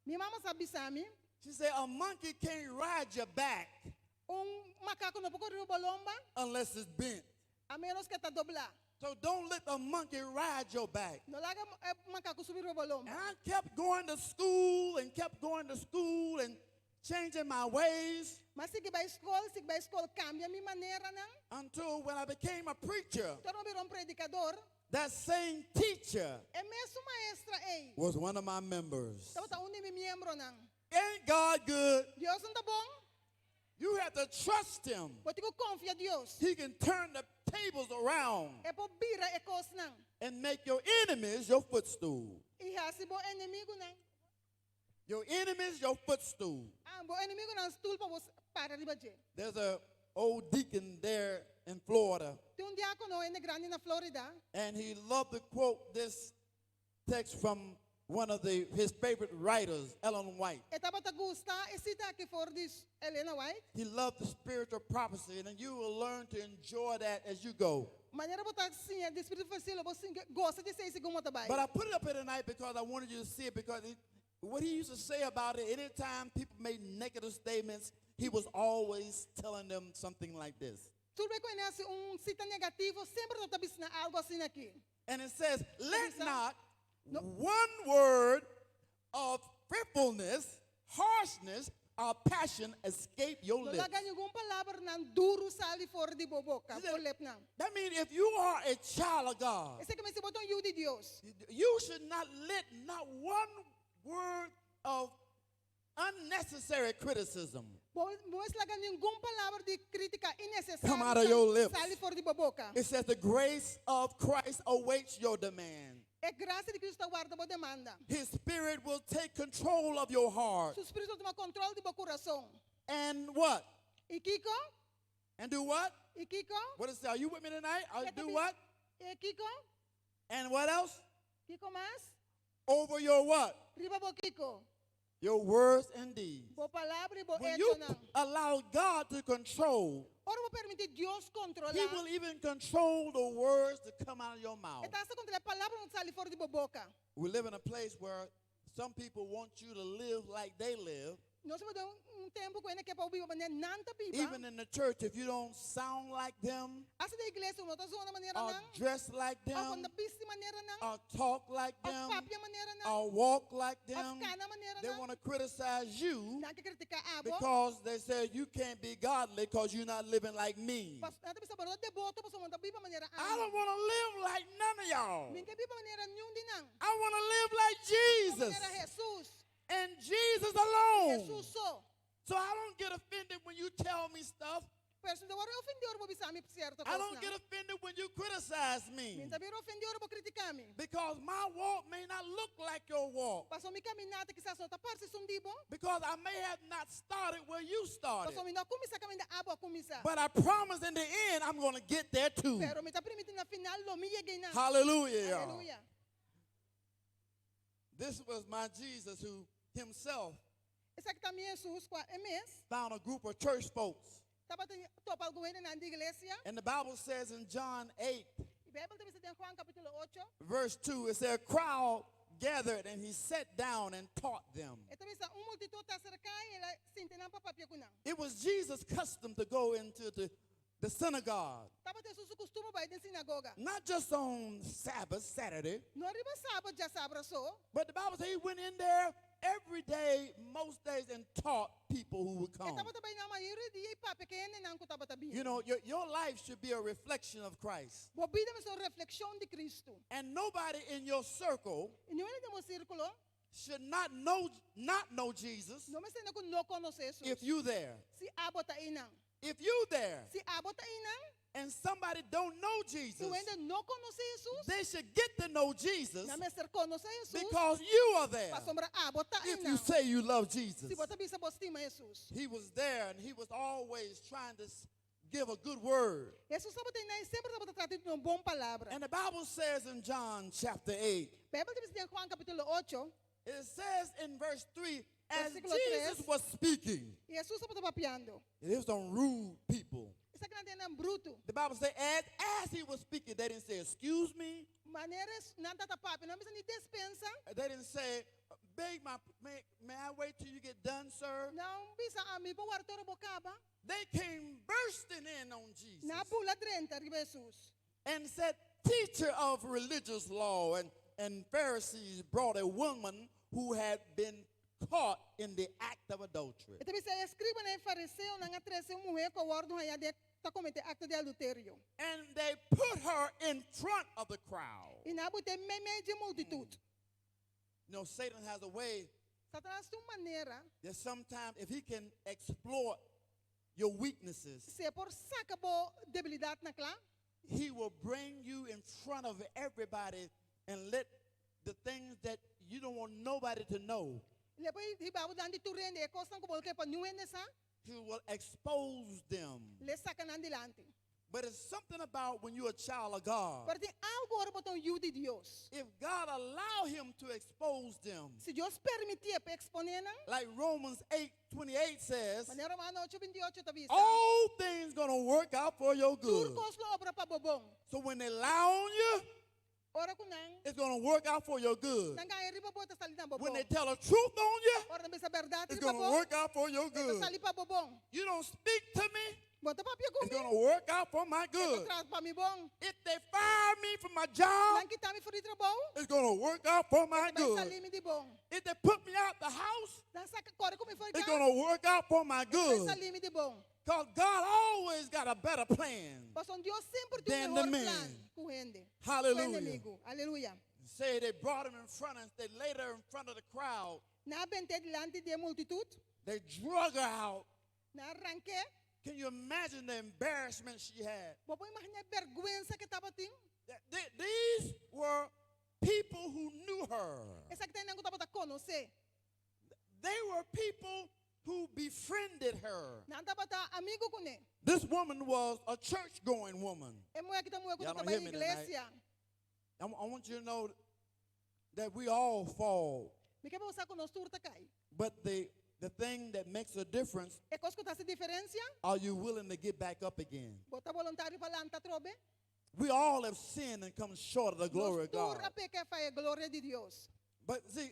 Mi mama sabi sa amin, she said, a monkey can't ride your back macaco no pode balomba, unless it's bent. a menos que tá doblar. So don't let a monkey ride your back. No laga macaco subir o balomba. And I kept going to school and kept going to school and changing my ways Mas sige ba escola, cambia mi maneira nang. until when I became a preacher, Torno virou predicador. that same teacher É mesmo maestra ei. was one of my members. Tama ta uni mi miyembro nang. Ain't God good? Dios não tá bom? You have to trust him. Poti ko confia Dios. He can turn the tables around É po bira e kos nang. and make your enemies your footstool. Ihasi bo enemigo nang. Your enemies your footstool. Bo enemigo nang stool pa bos para riba je. There's a old deacon there in Florida, Tem diácono em grande na Florida. and he loved to quote this text from one of his favorite writers, Ellen White. E tapa ta gusta e sita que for this Elena White. He loved the spiritual prophecy, and you will learn to enjoy that as you go. Maneira botar assim, de espírito facile, você gosta de ser segundo trabalho. But I put it up here tonight because I wanted you to see it, because what he used to say about it, anytime people made negative statements, he was always telling them something like this. Tudo bem conhece cita negativo, sempre tô tabis na algo assim aqui. And it says, let Lisa? not No. one word of fearfulness, harshness, or passion escape your No lips. laga nenhum palavra nan duro sali fora de boboca, Is it- por lep nan. That means if you are a child of God, Esse que me se botou you de Deus. you should not let not one word of unnecessary criticism Boas laga nenhum palavra de crítica come out of your innecessária lips. sali fora de boboca. It says the grace of Christ awaits your demand. É graça de Cristo guarda bo demanda. His spirit will take control of your heart. Su espírito toma controle de bo coração. And what? E Kiko? And do what? E Kiko? What is that? Are you with me tonight? Yeah, Do Tabi. what? E Kiko? And what else? Kiko mas? Over your what? Riba bo Kiko. Your words and deeds. Bo palavra e bo When hecho you nan. allow God to control, Ora bo permite Deus controlar. He will even control the words that come out of your mouth. E tassa contra a palavra não sali fora de boboca. We live in a place where some people want you to live like they live. Nós vamos dar tempo com ele que é para ouvir maneira nanta pipa. Even in the church, if you don't sound like them, Asa da igreja não tá zoando maneira or não. dress like Ou them, quando piste maneira não. or talk like Ou them, papia maneira não. or walk like Ou them, cana maneira they não. want to criticize you Não que criticar abo. because they say you can't be godly because you're not living like me. Nada bisa baru de boto pas manda pipa maneira I don't want to live like none of y'all. Minha pipa maneira nenhum di nang. I want to live like Jesus Maneira Jesus. and Jesus alone. Jesus so. So I don't get offended when you tell me stuff. Person da wara ofendior bo bisa mi certo I don't get offended when you criticize me, Minta biro ofendior bo criticar mi. because my walk may not look like your walk, Paso mi caminata que sa so tapar se sundibo. because I may have not started where you started. Paso mi na kumisa kami na abo kumisa. But I promise in the end I'm going to get there too. Pero mi ta permite na final lo mi llegué na. Hallelujah, y'all. Hallelujah. This was my Jesus who himself Esa que também Jesus qua mes. found a group of church folks. Tapa top algo na na igreja. And the Bible says in John 8, E Bible também se tem Juan capítulo 8. verse 2, it said, a crowd gathered and he sat down and taught them. E também sa multitud ta cerca e ela sinte na papapia kuna. It was Jesus' custom to go into the synagogue, Tapa te susu costuma ba din sinagoga. not just on Sabbath, Saturday, No arriba sábado já sabra so. but the Bible says he went in there every day, most days, and taught people who would E come. tapa também na maioria di pape que ene nang kutaba tabi. You know, your life should be a reflection of Christ. Bo bida me so reflexión de Cristo. And nobody in your circle E não é de mo círculo. should not know Jesus No me sendo con no conoce Jesus. if you there. Si abo ta inang. If you there Si abo ta inang. and somebody don't know Jesus, Tu ainda no conoce Jesus. they should get to know Jesus Na me ser conoce Jesus. because you are there. Pa sombra abo ta If you inang. say you love Jesus. Si bota bisa bo estima Jesus. He was there and he was always trying to give a good word. Jesus sabe tem na sempre sabe tratar de uma boa palavra. And the Bible says in John chapter 8, Bible diz em Juan capítulo 8, it says in verse 3, as Versículo Jesus 3. was speaking, Jesus sabe papiando. it was on rude people. Essa que não tem nada bruto. The Bible says, as he was speaking, they didn't say, excuse me. Maneiras nada ta papi, não precisa nem dispensa. They didn't say, may I wait till you get done, sir? Não bisa ami po wartoro bocaba. They came bursting in on Jesus Na pula drenta riba Jesus. and said, teacher of religious law and Pharisees brought a woman who had been caught in the act of adultery. Ito bisa escriba na fariseu na nga 13 mulher ko wardo haya de ta comete acto de adulterio. And they put her in front of the crowd. Inabot e media multitud. You know, Satan has a way Satanás tem maneira that sometimes if he can exploit your weaknesses, se por saca bo debilidade na clã, he will bring you in front of everybody and let the things that you don't want nobody to know, depois ribabu dan di turende e costan ko bol ke pa nuende sa, he will expose them. le saca nan dilante. But it's something about when you're a child of God. Pero tem algo ora botão you de Deus. If God allow him to expose them, Se Deus permitir para exponer, like Romans 8:28 says, mas Romano 8:28 tá vista. all things gonna work out for your good. Turcos lo obra pa bobong. So when they lie on you, Ora kunang, it's gonna work out for your good. nang kaya riba bota salita When bobong. they tell the truth on you, Ora na bisa verdade it's riba gonna bobong. work out for your Ito good. sali pa bobong. You don't speak to me, Bota pa pia it's kumi. gonna work out for my Ito good. tras pa mi bong. If they fire me from my job, Nang kita mi free trabaho. it's gonna work out for my Ito good. sali mi di bong. If they put me out the house, Nang sa kore ko mi for it's ka. gonna work out for my Ito good. sali mi di bong. Because God always got a better plan. Pason Dios sempre tem Than um the melhor man. plan com gente. Hallelujah. Com inimigo. Aleluia. Say they brought him in front and they laid her in front of the crowd. Na bente delante de multitud. They drug her out. Na arranque. Can you imagine the embarrassment she had? Bobo imagina vergüenza que tava ting. These were people who knew her. Essa que tem nango tava conhecer. They were people who befriended her. Na tava ta amigo com ele. This woman was a church-going woman. É mulher que tá mulher Y'all com don't hear me igreja. I want you to know that we all fall. Me quer usar com nós turta cai. But the thing that makes a difference, É coisa que tá se diferença. are you willing to get back up again? Bota voluntário para lá anta trobe. We all have sinned and come short of the glory of God. Turta peca faz a glória de Deus. But see,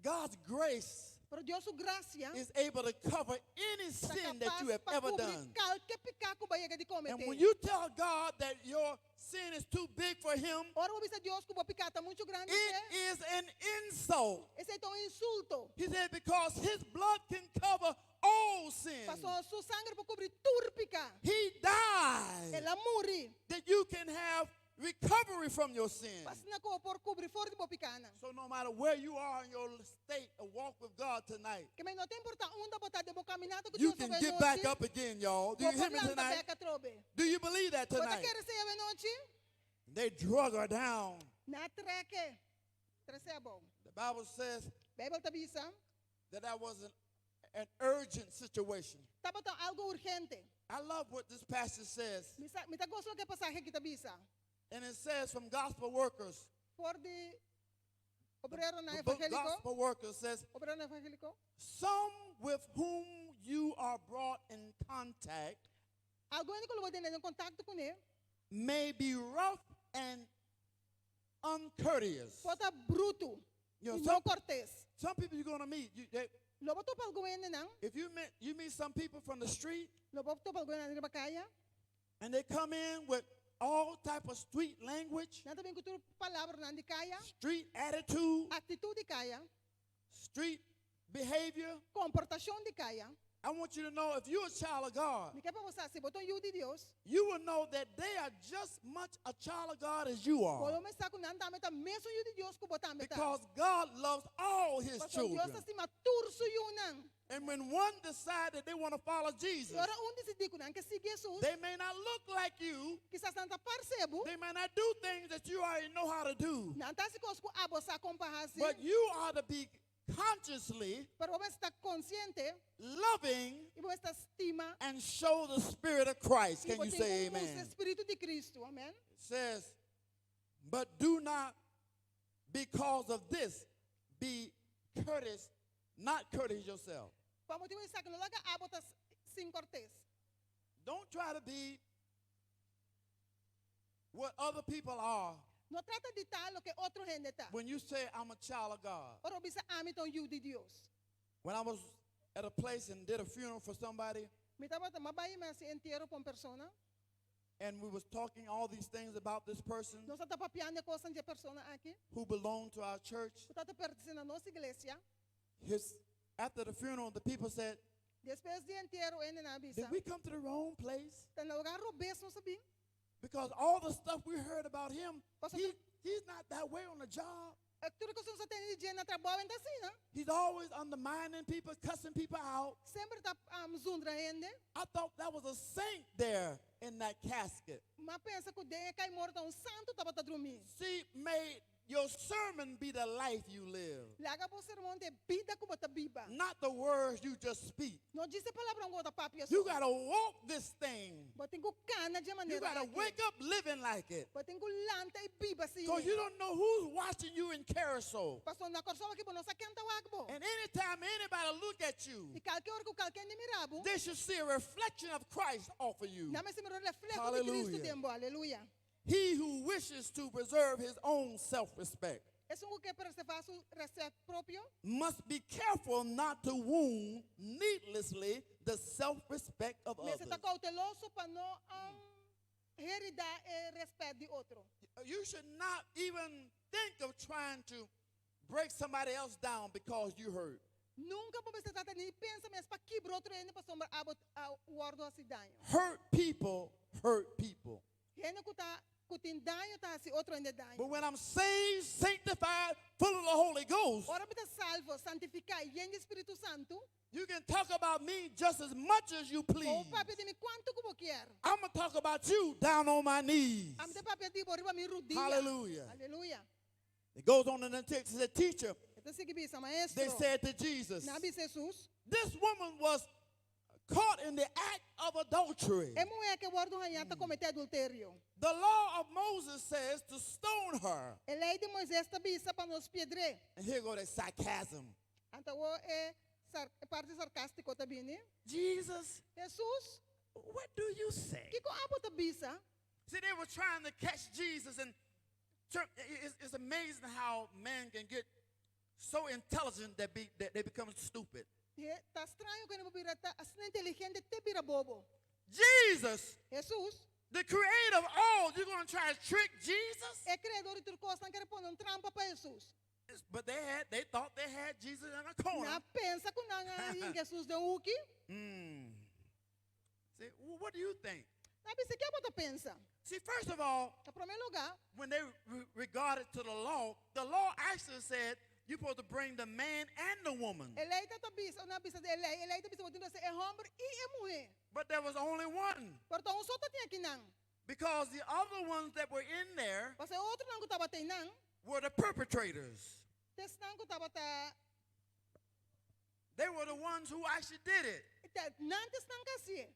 God's grace Pero Deus sua graça is able to cover any sin that you have ever done. qualquer pecado vai de cometer. And when you tell God that your sin is too big for him, Ora vou dizer Deus que o pecado tá muito grande. it is an insult. Esse é um insulto. He said, because his blood can cover all sin. Passou sua sangue para cobrir tudo pecado. He died Ela morre. that you can have recovery from your sin. Mas na ko por cobrir fora de pecado. So no matter where you are in your state of walk with God tonight, Que mas não tem importância onde botar de boa caminhada que you Deus can vai get back up again, y'all. Do you hear me tonight? Do you believe that Bota tonight? quer receber a noite? They drug her down. Na treque. Recebam. The Bible says Bíblia tá bisa. that was an urgent situation. Tá botando algo urgente. I love what this passage says. Me tá gosto que passagem que tá bisa. And it says from gospel workers, Por de obrero na the book evangélico. gospel workers says, Obrero na evangélico. some with whom you are brought in contact Alguém que levou dentro de contato com ele. may be rough and uncourteous. Pode bruto. You know, E não cortês. some people you're going to meet, Lobo to para alguém não. if you meet some people from the street Lobo to para alguém na bacaya. and they come in with all type of street language, Nada bem cultura palavra na de kaya. street attitude, Atitude de kaya. street behavior. Comportação de kaya. I want you to know if you're a child of God, Me quer para você se botou de Deus. you will know that they are just much a child of God as you are. Polo me está com nada meta mesmo de Deus que botar meta. Because God loves all his Deus children. está se matur su yunang. And when one decides that they want to follow Jesus, Ora onde se digo não que sigue Jesus. they may not look like you. Quizás não tá percebo. They may not do things that you already know how to do. Não tá se cosco abosa comparase. But you ought to be consciously Pero vamos estar consciente loving e vamos estar estima. and show the Spirit of Christ. E Can you botem say o amen? Espírito de Cristo. Amém. It says, but do not, because of this, be courteous, not courteous yourself. Para motivo isso que não logo abota sem cortês. Don't try to be what other people are Não trata de tal lo que outro gente tá. when you say, I'm a child of God. Ora bisa amiton you de Deus. When I was at a place and did a funeral for somebody, Me tava mabai mas entierro para uma persona. and we was talking all these things about this person Nós tá papiando coisas de persona aqui. who belonged to our church, Portanto pertence na nossa igreja. after the funeral, the people said, Depois de entierro ene na bisa. did we come to the wrong place? Tan lugar robes no sabing. Because all the stuff we heard about him, Pastor- he's not that way on the job. Tudo ko sa teni dia na trabalho enta sina. He's always undermining people, cussing people out. Sempre tá zundra ende. I thought that was a saint there in that casket. Mas pensa que o den cai morto santo tava tá dormir. See, may your sermon be the life you live, Laga po sermão de vida ko bata biba. not the words you just speak. No disse palavra ngota papia You so. got to walk this thing. Botin ko kana de You maneira. got to wake up living like it. Botin ko lanta e biba si. Because you don't know who's watching you in carousel. Pastor na korso ki bono sa kenta wagbo. And anytime anybody look at you, E calque hora ko calque ni mirabo. they should see a reflection of Christ off of you. Na me se me reflexo de Hallelujah. Cristo dembo. Aleluia. He who wishes to preserve his own self-respect Es un que preservar su respeto propio. must be careful not to wound needlessly the self-respect of Me se others. tá cauteloso para não heredar o respeto de outro. You should not even think of trying to break somebody else down because you hurt. Nunca pode se tratar nem pensa mesmo para quebrar outro ainda para sombra abot o ordo assim danho. Hurt people hurt people. Ainda que tá tem danho tá assim outro ainda danho. But when I'm saved, sanctified, full of the Holy Ghost, Ora bita salvo, santificar e em Espírito Santo. you can talk about me just as much as you please. O papi de mi quanto como quer. I'm going to talk about you down on my knees. Am de papi de boriba mi rodilla. Hallelujah. Aleluia. It goes on in the text. It said, teacher, Então se que bisa maestro. they said to Jesus, Na bisa Jesus. this woman was caught in the act of adultery. É mulher que o ordo rainha tá cometer adultério. The law of Moses says to stone her. A lei de Moisés tá bisa para nos pedre. And here go that sarcasm. Então o parte sarcástico tá bem, né? Jesus, Jesus, what do you say? que com abo tá bisa? See, they were trying to catch Jesus, and it's amazing how man can get so intelligent that they become stupid. Tá estranho que não vira tá assim inteligente te vira bobo. Jesus, Jesus, the creator of all, you're going to try to trick Jesus? é criador de tudo coisa, não quer pôr trampa para Jesus. But they thought they had Jesus in a corner. Na pensa que não Jesus de uki? See, what do you think? Na bisa que bota pensa? See, first of all, Em primeiro lugar, when they regarded to the law actually said you're supposed to bring the man and the woman. eleita tá bisa, na bisa de eleita bisa botar é homem e é mulher. But there was only one. Portanto, só tá tinha aqui não. Because the other ones that were in there Parce outro não que tava tem não. were the perpetrators. Tes não que tava tá They were the ones who actually did it. não tes não que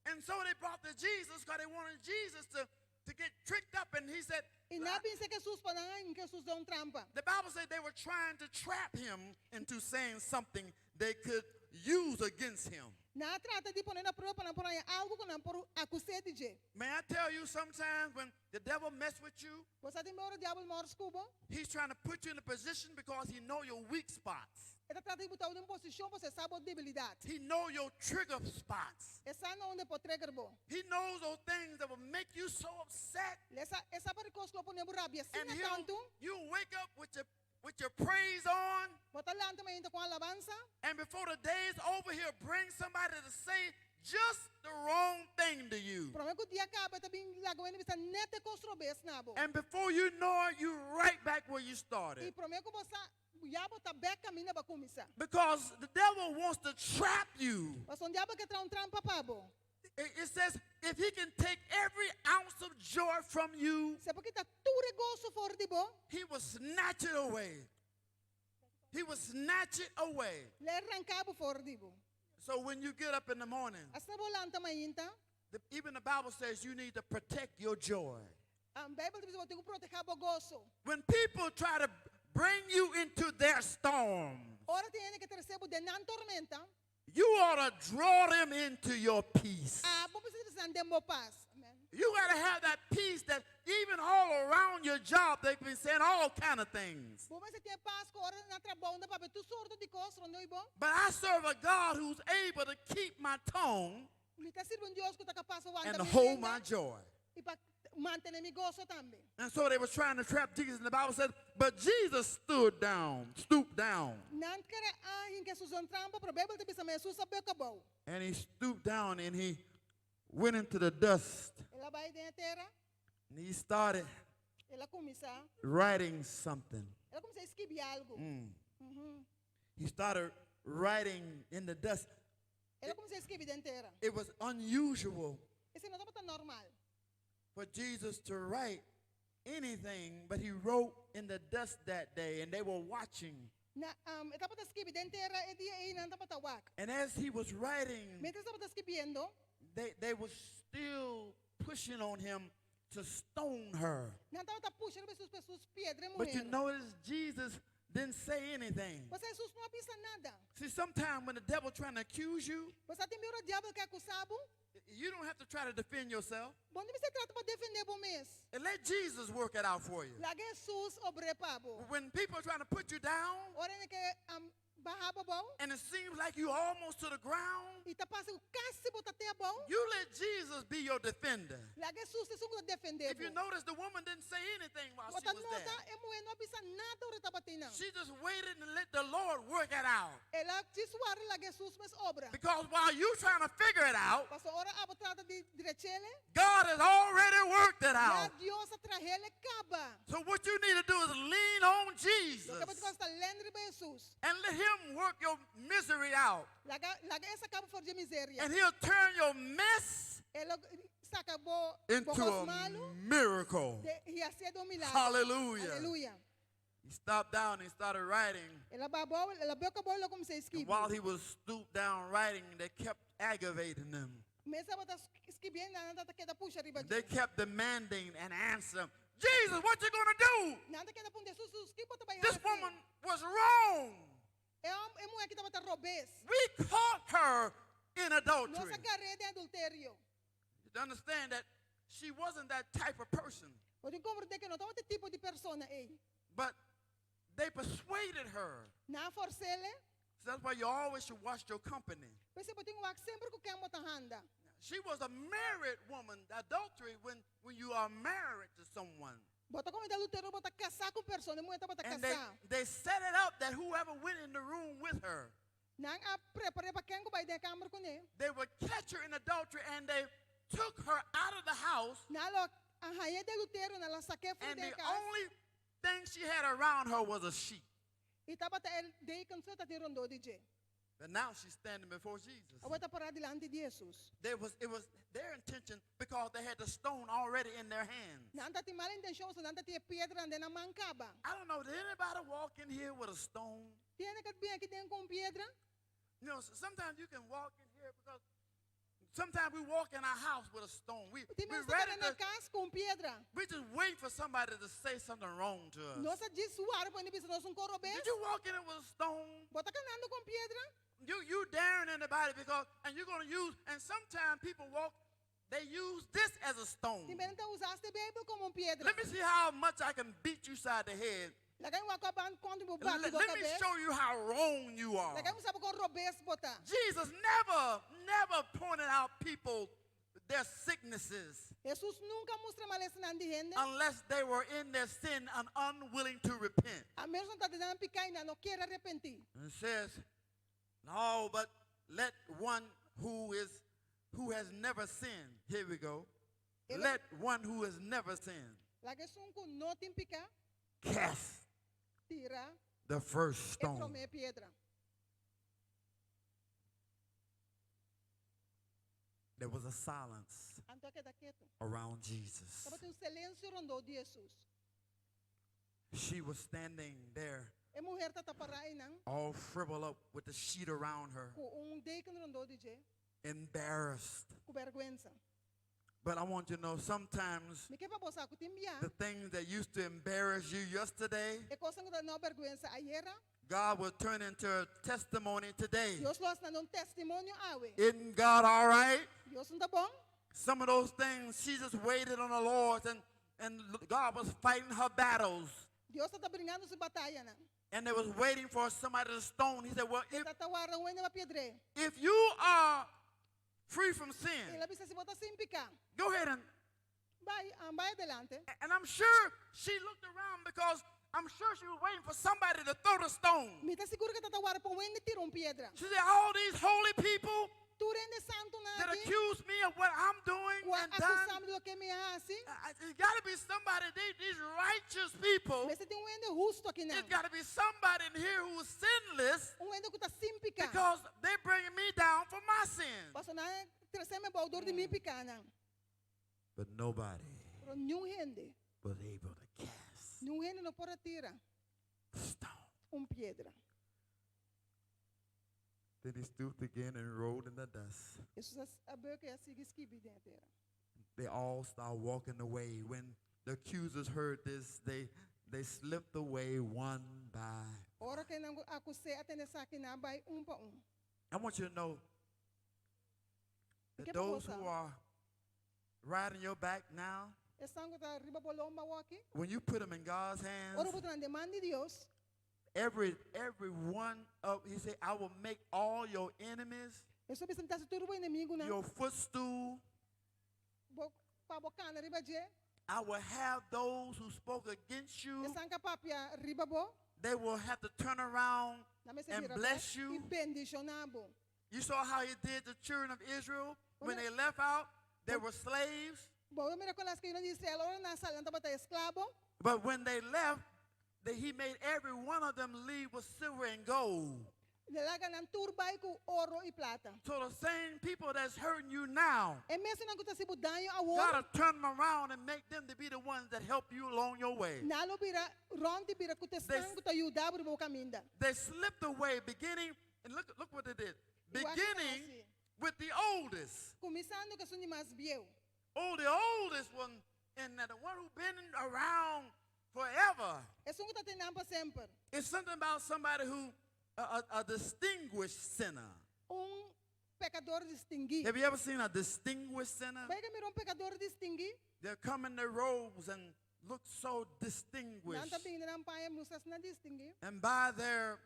And so they brought to Jesus because they wanted Jesus to get tricked up. And he said, E na pensa que Jesus para não que Jesus dá trampa. the Bible said they were trying to trap him into saying something they could use against him. Na trata de pôr na prova para pôr algo que não por acusar de je. May I tell you, sometimes when the devil mess with you, Você tem embora diabo mor escubo? he's trying to put you in a position because he know your weak spots. Ele trata de botar em posição você sabe a debilidade. He know your trigger spots. Essa não onde pode trigger bo. He knows those things that will make you so upset. Essa para coisa que pôr na rabia And sim tanto. you wake up with your praise on, Bota lá também com alabança. and before the day is over, he'll bring somebody to say just the wrong thing to you. Promete que o dia acaba também lá com ele bisa nete constrobes na bo. And before you know it, you're right back where you E started. promete que você diabo tá bem caminho para começar. Because the devil wants to trap you. Mas diabo que traz trampa para bo. It says if he can take every ounce of joy from you, Se porque tá tudo gozo fora de bo, he will snatch it away. He will snatch it away. le arrancava fora de bo. So when you get up in the morning, Asa volanta mainta. even the Bible says you need to protect your joy. A Bíblia diz que tem que proteger o gozo. When people try to bring you into their storm, Ora tem que recebo de nan tormenta. you ought to draw them into your peace. A bo precisa de mo paz. Amen. You got to have that peace that even all around your job, they've been saying all kind of things. Bo mas tem paz que ora na trabalho da papai tu sordo de coisa não é bom. But I serve a God who's able to keep my tongue Me tá sirvo Deus que tá capaz de and to hold my joy. E para mantenimigoso también. And so they were trying to trap Jesus, and the Bible says, but Jesus stooped down. Nan kara ahin ke susun trampa, probable te bisa Jesus sa bekabo. And he stooped down and he went into the dust. Ela bay de terra, And he started ela kumisa, writing something. ela kumisa escribir algo. He started writing in the dust. Ela kumisa escribir de terra. It was unusual Esse não tá normal. for Jesus to write anything, but he wrote in the dust that day, and they were watching. Na etapa ta escribir de terra e dia e nan tapa tawak. And as he was writing, Mientras tapa ta escribiendo, they were still pushing on him to stone her. nan tapa ta puxa no Jesus piedra e But you morrer. notice Jesus didn't say anything. Mas Jesus não avisa nada. See, sometimes when the devil trying to accuse you, Mas até mesmo o diabo que acusado, you don't have to try to defend yourself. bom você trata para defender bom mês. And let Jesus work it out for you. Lá Jesus obre pabo. When people are trying to put you down, Ora ne que bahaba bom, and it seems like you almost to the ground, e ta passa quase botate bom. you let Jesus be your defender. Lá Jesus é só defender. If you notice, the woman didn't say anything while she Bota was nota there. e moe não avisa nada ora ta batina. She just waited and let the Lord work it out. Ela tisuar lá Jesus mas obra. Because while you trying to figure it out, Paso ora abo trata de direchele. God has already worked it Já out. Dios atrahele caba. So what you need to do is lean on Lo Jesus que pode costar lendre be Jesus. and let him work your misery out. Lá essa cabo for de miséria. And he'll turn your mess Ela saca bo into bocos a malo. miracle. E assim é do milagre. Hallelujah. Aleluia. He stopped down and started writing. Ela babou, ela boca bola como se And esquiva. while he was stooped down writing, they kept aggravating him. Mesa bota esquibiendo nada te queda puxa riba. They kept demanding an answer. Jesus, what you gonna do? Nada queda punde Jesus esquiva te vai. This woman was wrong. É mulher que tava ta robes. We caught her in Nossa adultery. carreira de adultério. You understand that she wasn't that type of person, Pode compreender que não tava de tipo de persona ei. but they persuaded her. Na forcele, So that's why you always should watch your company. você pode um sempre com quem bota handa. She was a married woman. Adultery when you are married to someone. Bota como de adultério, bota casar com persona, mulher tá bota And casar. they set it up that whoever went in the room with her, Nang a prepare para quem vai de câmara com ele. they would catch her in adultery and they took her out of the house, Na lo a rainha de adultério, na la saque fora and de the casa. only thing she had around her was a sheet. E tava ta el de kan sa ta tirondo DJ. But now she's standing before Jesus. A bota para dilante de Jesus. It was their intention because they had the stone already in their hands. Na anda ti mala intenção, na anda ti piedra ande na mancaba. I don't know, did anybody walk in here with a stone? Tiene que bien aqui dentro com piedra. You know, sometimes you can walk in here because sometimes we walk in our house with a stone. Ti We're me ready está na to, casa com piedra. we just wait for somebody to say something wrong to us. Nossa disuar para bisa nós um corobes. Did you walk in it with a stone? Bota canando com piedra. You daring anybody because, and you're going to use, and sometimes people walk, they use this as a stone. Ti merenta usaste Bíblia como piedra. Let me see how much I can beat you side the head. Lagay mo ako ban konti mo Let, bati let me boca show you how wrong you are. Lagay mo sa ko robes bota. Jesus never pointed out people their sicknesses Jesus nunca mostra males na gente. unless they were in their sin and unwilling to repent. A menos tá dando picai na no quiere arrepentir. And it says, no, but let one who has never sinned. Here we go. Let one who has never sinned Lagay sung ko no timpica cast tira the first etro stone. me piedra. There was a silence Anto que quieto. around Jesus. Tapos yung silêncio rondo de Jesus. She was standing there E mulher tá taparai nang all shriveled up with the sheet around her, ko deacon rondo de je embarrassed. ku vergüenza. But I want you to know sometimes Me que pa bosa ko timbia. the things that used to embarrass you yesterday, E cosa ko no vergüenza ayer. God will turn into a testimony today. Dios los na un testimonio awe. Isn't God all right? Dios un bom. Some of those things, she just waited on the Lord and God was fighting her battles. Dios está brincando su batalla na. And they was waiting for somebody to stone. He said, well, Tatawaran when na piedre. if you are free from sin, E la bisa si bota simpica. go ahead and Vai adelante. And I'm sure she looked around because I'm sure she was waiting for somebody to throw the stone. Me tá seguro que tatawara pa wende tirong piedra. She said, all these holy people Tu rende santo that natin. accuse me of what I'm doing Wa and done. akusam do que me hasi. It's got to be somebody, these righteous people. Mas tem wende justo aqui na. It's got to be somebody in here who's sinless Wende ko ta simpika. because they're bringing me down for my sins. Paso na treseme baudor de mi picana. But nobody Pero nenhum rende. was able to cast Nenhum rende não pode tirar stone. piedra. Then he stooped again and rolled in the dust. Isso a ver que é seguir esquibi dentro. They all started walking away. When the accusers heard this, they slipped away one by. Ora que não acusei até nessa aqui na vai pa I want you to know that Que those babosa? who are riding your back now, Estango ta riba bolomba waki. when you put them in God's Ora hands, buto na demanda de Deus. every one of, he said, I will make all your enemies Isso bisa mita turbo inimigo na. your footstool. Pa bocana riba je. I will have those who spoke against you, Estanca papia riba bo. they will have to turn around Na mesa and vira bless bo, you. E bendicionabo. You saw how he did the children of Israel when they left out, they were slaves. Bo eu mira colas que eu disse ela ora na sala anda bata esclavo. But when they left, he made every one of them leave with silver and gold. Nelaga ng turbay ko oro e plata. So the same people that's hurting you now, E meso nang kuta sibudanyo gotta awor. turn them around and make them to be the ones that help you along your way. Nalo bira ronti bira kutestan kuta yuda buri bo kaminda. They slipped away beginning, and look what they did. Beginning with the oldest. Kumisando ka suni mas bieu. Oh, the oldest one, and the one who's been around forever. Esung kuta tinampa semper. It's something about somebody who, a distinguished sinner. Pecador distingui. Have you ever seen a distinguished sinner? Vai que mira pecador distingui. They'll come in their robes and look so distinguished. Nanta bing na paya musas na distingui. And by their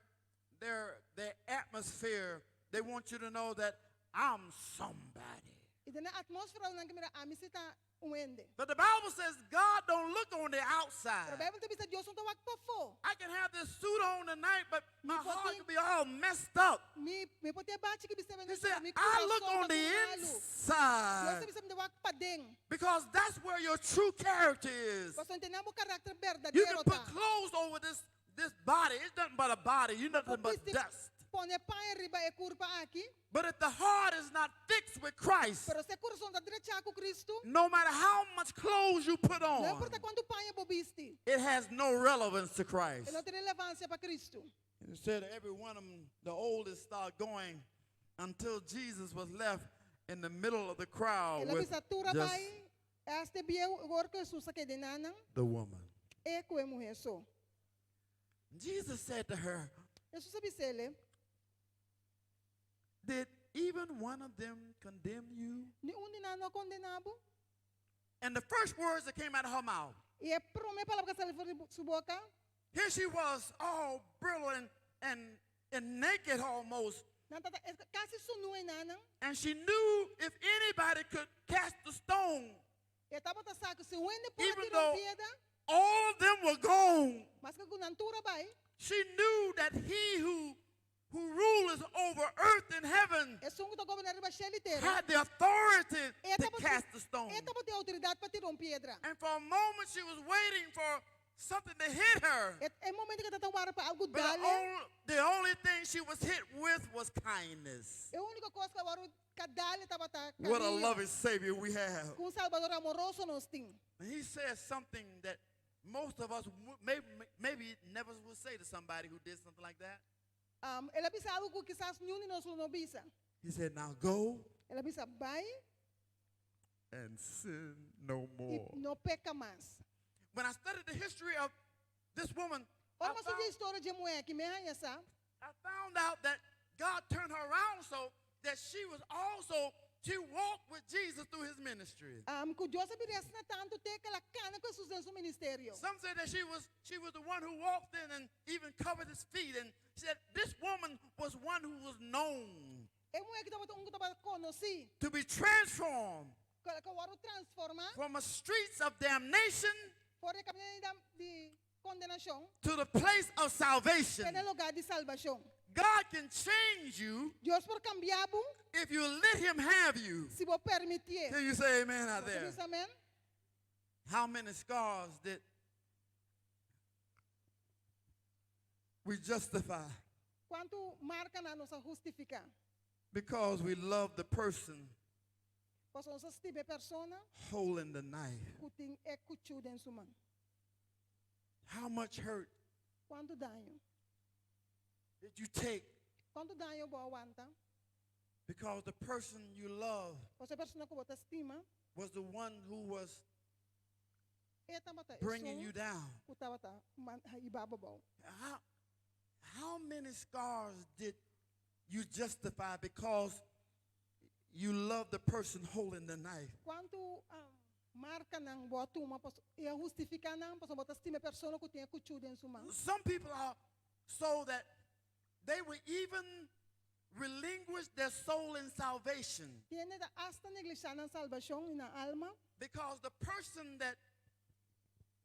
atmosphere, they want you to know that I'm somebody. Ida na atmosfera nang mira amisita uende. But the Bible says God don't look on the outside. Pero Bible to bisa Dios unta wag pa fo. I can have this suit on tonight, but my Mi heart poti- can be all messed up. Mi poti bachi ki bisa He said, I look on the Dios inside bisa mda wag padeng. because that's where your true character is. Paso tenamo karakter You can verdadero put ta. clothes over this body. It's nothing but a body. You're nothing but Pupiste- dust. Pone paya riba e kurpa aki. But if the heart is not fixed with Christ, Pero se kurson da direcha ko Cristo. no matter how much clothes you put No on, importa quanto paya bobisti. it has no relevance to Christ. E não tem relevância para Cristo. Instead, every one of them, the oldest, started going until Jesus was left in the middle of the crowd Ela with bisa tura just bai. Este bieu worko Jesus ke denanang. the woman. E ko e mujer so. Jesus said to her, Jesus sabi sele. did even one of them condemn you? Ni undi na no condenabo. And the first words that came out of her mouth, E prome palavra que sale su boca. here she was all brilliant and naked almost. Nantata kasi sunu e nanang. And she knew if anybody could cast the stone, E tapa ta saco se wende por even tiro though piedra. all of them were gone, Mas que gunantura bai. she knew that he who rules over earth and heaven E sungo to governar riba shelitera. had the authority E to tapa cast the stone. E tapa te autoridade para tirar piedra. And for a moment she was waiting for something to hit her. E momento que tatawara pa algo But dale. the only thing she was hit with was kindness. E única coisa que waru kadale tapa ta. What a loving Savior we have. Kung Salvador amoroso nos ting. And he says something that most of us maybe never would say to somebody who did something like that. Ela bisa algo que quizás nenhum de nós não bisa. He said, now go Ela bisa vai and sin no e more. não peca mais. When I studied the history of this woman, Ora mas a história de mulher que me arranha I found out that God turned her around so that she walked with Jesus through his ministry. que Deus abriu na tanto te que ela cana com Jesus em seu ministério. Some say that she was the one who walked in and even covered his feet. And she said this woman was one who was known É mulher que tava tava conheci, to be transformed que waru transforma from the streets of damnation por el camino de condenación to the place of salvation. en el lugar de salvación. God can change you Dios por cambiarlo if you let Him have you. si vos permitir. Can you say amen out there? ¿Dices amén? How many scars did we justify ¿Cuánto marca nos a justificar? because we love the person Pues nós estive persona holding the knife? que tem cuchudo em sua mão. How much hurt Quanto daño? did you take Quanto daño vos aguanta? because the person you love Você persona que você estima, was the one who was esta mata bringing you down? que estava ibaba bom. How many scars did you justify because you love the person holding the knife? Quanto marca não boa turma, e justificar não, porque você estima persona que tem cuchudo em sua mão. Some people are so that they will even relinquish their soul in salvation Tiene hasta negligenciar na salvação e na alma, because the person that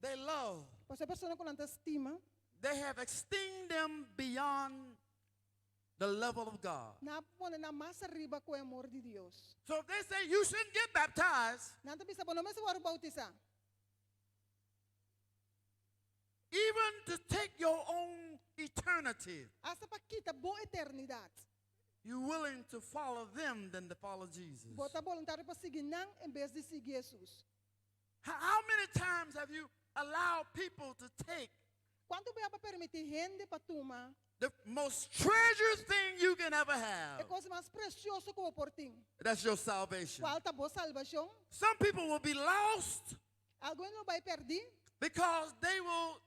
they love, você persona que não te estima, they have extended them beyond the level of God. na pone na mais arriba com o amor de Deus. So if they say you shouldn't get baptized, Não te pensa, não me se vai bautizar. even to take your own eternity, Hasta para quitar boa eternidade. you're willing to follow them than to follow Jesus. Bota voluntário para seguir não em vez de seguir Jesus. How many times have you allowed people to take Quanto vai para permitir gente para tomar the most treasured thing you can ever é have? coisa mais preciosa que o portim. That's your salvation. Falta boa salvação. Some people will be lost Alguém não vai perder because they will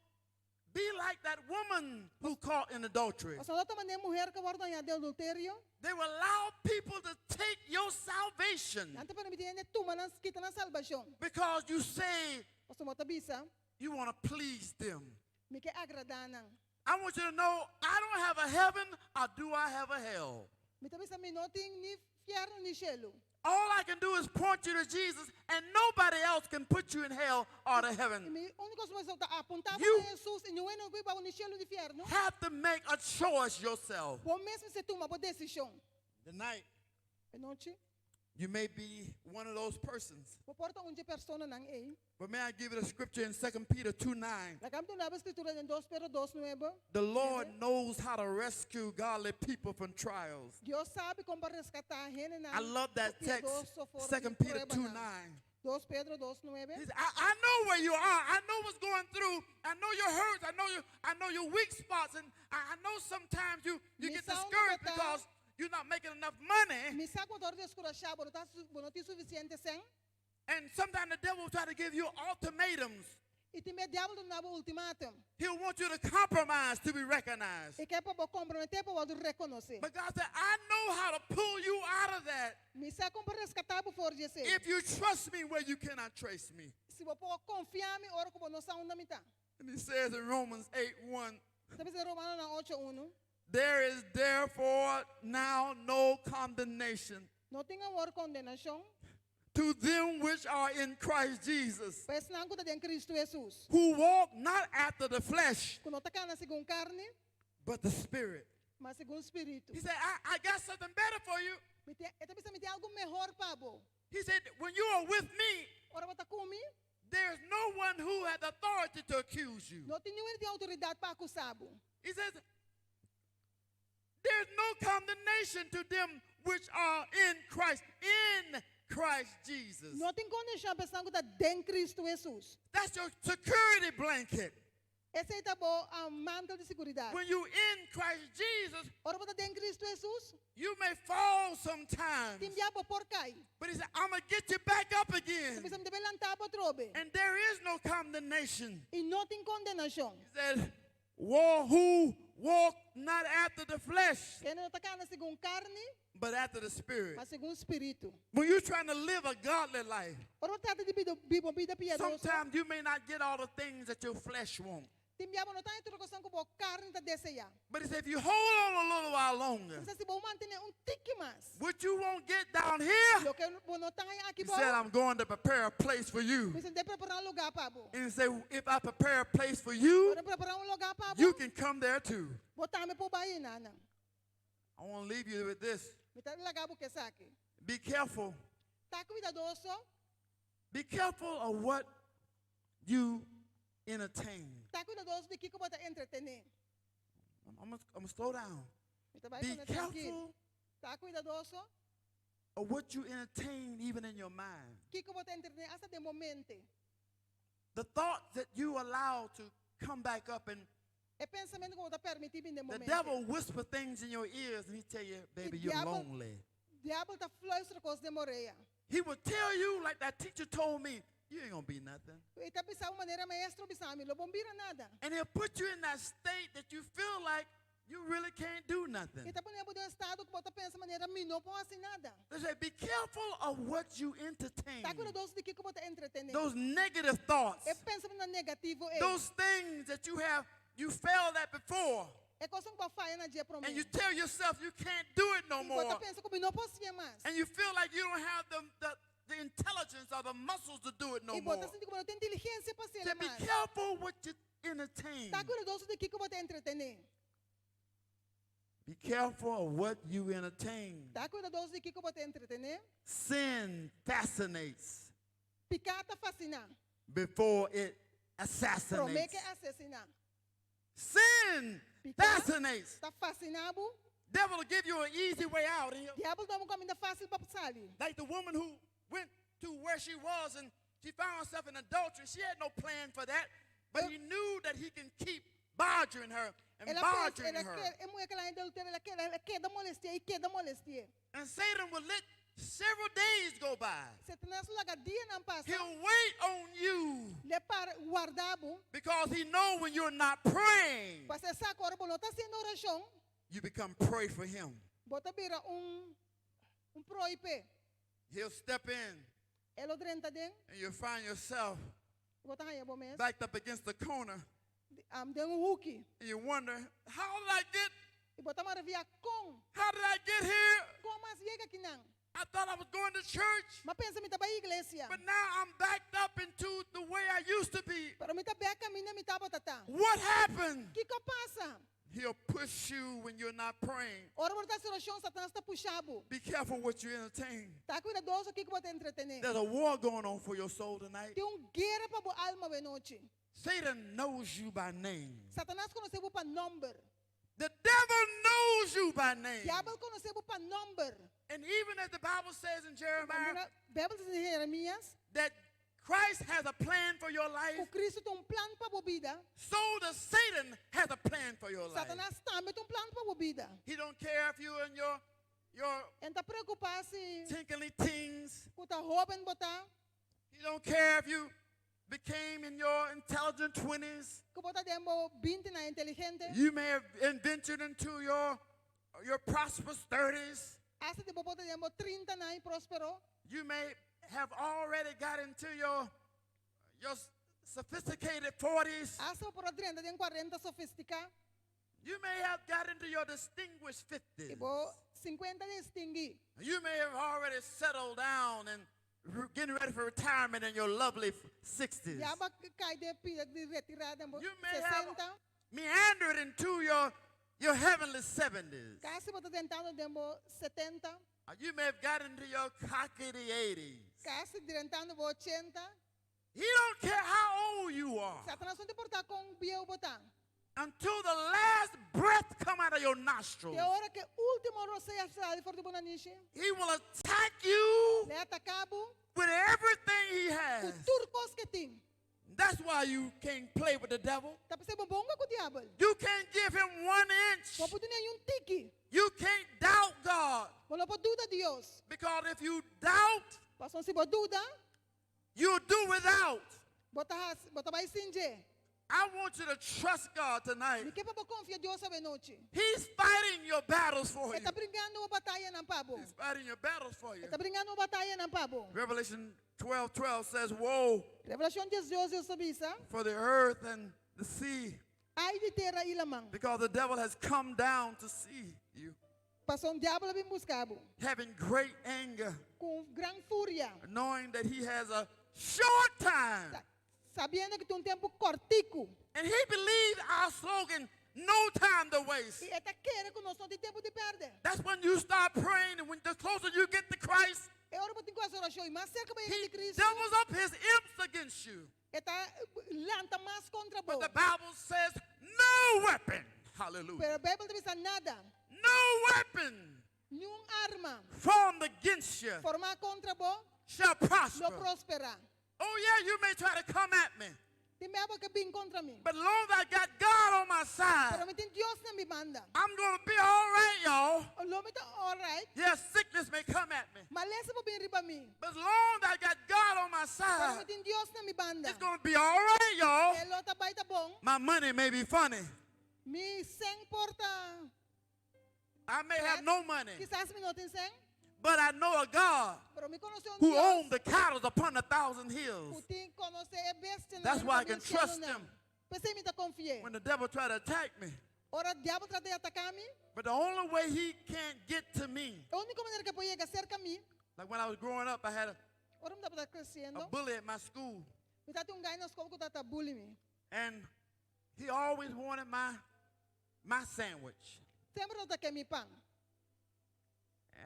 be like that woman who caught in adultery. Você não está mandando mulher que vai ganhar de adultério. They will allow people to take your salvation Não te permitir gente tomar nas quita na salvação. because you say Você não está bisa, you want to please them. me quer agradar não. I want you to know I don't have a heaven, or do I have a hell? Me está bisa, me não tem ni inferno ni cielo. All I can do is point you to Jesus, and nobody else can put you in hell or to E heaven. me única coisa que está apontar You- para Jesus e não é no vai ni cielo ni inferno. Have to make a choice yourself. Bom mesmo se toma boa decisão. Tonight, E noite, you may be one of those persons. vou porta onde persona não é. But may I give you the scripture in 2 Peter 2:9? La cam na escritura em 2 Pedro 2:9. The Lord knows how to rescue godly people from trials. Deus sabe como resgatar gente na I love that text, 2 Peter 2:9. 2 Pedro 2:9. He said, I know where you are. I know what's going through. I know your hurts. I know your weak spots. And I know sometimes you get discouraged because you're not making enough money. Me sa quando descorachar, não tem suficiente sem. And sometimes the devil will try to give you ultimatums. E tem medo diabo não dá ultimatum. He'll want you to compromise to be recognized. E quer para comprometer para reconhecer. But God said, I know how to pull you out of that Me sa como resgatar por forjecer. if you trust me where you cannot trace me. Se você pode confiar me ora como não sa onda mitad. And he says in Romans 8:1, Sabe se Romano na 8:1. there is therefore now no condemnation Não tenha hora condenação. to them which are in Christ Jesus, Pois não cuida de Cristo Jesus. who walk not after the flesh, Quando está na segundo carne, but the Spirit. mas segundo espírito. He said, I got something better for you. Me tem algo melhor para você. He said, when you are with me, Ora você comigo. there's no one who has authority to accuse you. Não tem ninguém de autoridade para acusar. He says, there's no condemnation to them which are in Christ Jesus. Não tem condição para que está em Cristo Jesus. That's your security blanket. Esse é o bom manto de segurança. When you're in Christ Jesus, Ora você tem Cristo Jesus. you may fall sometimes. Tem diabo por cair. But he said, I'm going to get you back up again. Você deve levantar para trobe. And there is no condemnation. E não tem condenação. He said, who walk not after the flesh, Quem não está na segundo carne, but after the Spirit. mas segundo espírito. When you're trying to live a godly life, Ora trata de vida piedosa. sometimes you may not get all the things that your flesh wants. Tem diabo não está em trocação com a carne está desejar. But he said, if you hold on a little while longer, Você se vai manter tique mais. what you won't get down here, Lo que não tem aqui, he bo. said, I'm going to prepare a place for you. Você tem que preparar lugar para bo. And he said, if I prepare a place for you, Para preparar lugar para bo. you can come there too. Botar me po bayi nana. I want to leave you with this. Mita laga bo kesaki. Be careful. Tá cuidadoso. Be careful of what you entertain. Tá cuidadoso de que bota entretener. I'm going to slow down. Mita vai Be quando tranquilo. careful Tá cuidadoso. of what you entertain even in your mind. Que bota entretener hasta de momento. The thoughts that you allow to come back up, and É pensamento que bota permitir de the momento. devil whisper things in your ears and he tell you, baby, you're diabo- lonely. Diabo tá fluistra coisa de moreia. He will tell you, like that teacher told me, you ain't going to be nothing. E tá pensando maneira maestro bisami, lo bombira nada. And he'll put you in that state that you feel like you really can't do nothing. E tá ponendo de estado que bota pensa maneira mim não posso assim nada. They say, be careful of what you entertain. Tá cuidadoso de que bota entretener. Those negative thoughts, É pensamento negativo é. those things that you failed at before, É coisa que falha na dia para mim. and you tell yourself you can't do it no E more, bota pensa que não posso ver mais. and you feel like you don't have the intelligence or the muscles to do it no E more. bota sente que não tem inteligência para ser So be mais. careful what you entertain. Tá cuidadoso de que bota entretener. Be careful of what you entertain. Tá cuidadoso de que bota entretener. Sin fascinates Picata fascinar. before it Promete assassinates. assassinar. Sin fascinates. Tá fascinado. Devil will give you an easy way out. And Diabo dá um caminho fácil para sair. like the woman who went to where she was and she found herself in adultery. She had no plan for that, but he knew that he can keep bothering her and Ela pensa, bothering her. é mulher que ela ainda adultera, ela quer da molestia e quer da molestia. And Satan will let several days go by. Satanás laga dia não passa. He'll wait on you Le para guardabo. because he knows when you're not praying, Para essa agora, não está sendo oração. you become pray for him. Bota vira proipe. He'll step in Elo drenta den. and you'll find yourself Bota hanya bom mes. backed up against the corner Den huki. and you wonder, how did I get E bota maravia com. How did I get here? Com mas llega aqui não. I thought I was going to church, Mas pensa me tá para igreja. but now I'm backed up into the way I used to be. Pero me tá bem caminho me tá botata. What happened? Que passa? He'll push you when you're not praying. Ora bota oração, Satanás tá puxado. Be careful what you entertain. Tá cuidadoso que bota entretener. There's a war going on for your soul tonight. Tem guerra para boa alma de noite. Satan knows you by name. Satanás conhece para number. The devil knows you by name. Diabo conhece para number. And even as the Bible says in Jeremiah, Bíblia diz em Jeremias, that Christ has a plan for your o life, Cristo tem plan para a vida. so does Satan has a plan for your life. Satanás também tem plan para a vida. He don't care if you're in your Então preocupar se tinkly teens. com tá jovem botar, He don't care if you became in your intelligent 20s. que botar demo 20 na inteligente, You may have ventured into your prosperous 30s. hasta de botar demo 30 na próspero, You may have already got into your sophisticated 40s. hasta por 30 de 40 sofisticado, You may have got into your distinguished 50s. e bo 50 distingui. You may have already settled down and getting ready for retirement in your lovely 60s. Diabo cai de retirada bo You may have 60, meandered into your heavenly 70s. casi botar tentando demo 70, You may have got into your cockety 80s. casi tentando bo 80. He don't care how old you are. Satanás não te portar com bio botar. Until the last breath come out of your nostrils, De hora que último roceia sai for de bonaniche, he will attack you le atacabo with everything he com has. turcos que tem. That's why you can't play with the devil. Tá percebendo bonga com o diabo? You can't give him 1 inch. Não pode nenhum tique. You can't doubt God. Não pode dúvida Deus. Because if you doubt, Passou se boa dúvida, you'll do without. bota vai singe. I want you to trust God tonight. Me que para confiar Deus essa noite. He's fighting your battles for you. Ele tá brincando uma batalha na pabo. He's fighting your battles for you. Ele tá brincando uma batalha na pabo. Revelation 12:12 says, "Woe Revelação 18 sabe isso? for the earth and the sea, Ai de terra e lamang. because the devil has come down to see you." Passou diabo bem buscabo. having great anger, Com gran fúria. knowing that he has a short time. Sabendo que tem tempo cortico. And he believed our slogan, no time to waste. E esta quer que nós não tem tempo de perder. That's when you start praying, and when the closer you get to Christ, É hora para ter coisa oração. E mais cerca para he de Cristo. doubles up his imps against you. Esta lanta mais contra But bo. the Bible says, no weapon, hallelujah, Pero a Bíblia diz nada. no weapon Nenhum arma formed against you formar contra bo shall prosper. não prospera. Oh yeah, you may try to come at me, Tem mesmo que vir contra mim. but as long as I got God on my Pero side, me tem Deus na minha banda. I'm going to be all right, y'all. O nome está alright. Yes, sickness may come at me, Maleza para vir riba mim. but as long as I got God on my Pero me side, tem Deus na minha banda. it's going to be all right, y'all. Elo tá baita bom. My money may be funny. Mi 100 porta. I may have no money, Quizás me não tem 100. but I know a God Pero me conoce who Deus. owns the cattle upon 1,000 hills. Putin conoce é bestia. That's why I can trust him. Pensei me tá confié. When the devil try to attack me, Ora diabo trata de atacar me. but the only way he can't get to me, A única maneira que pode chegar cerca a mim. like when I was growing up, I had Ora me tá a crescendo. bully at my school, Me tá um gai na escola que tá bully me. and he always wanted my sandwich, Sempre não tá que me pão.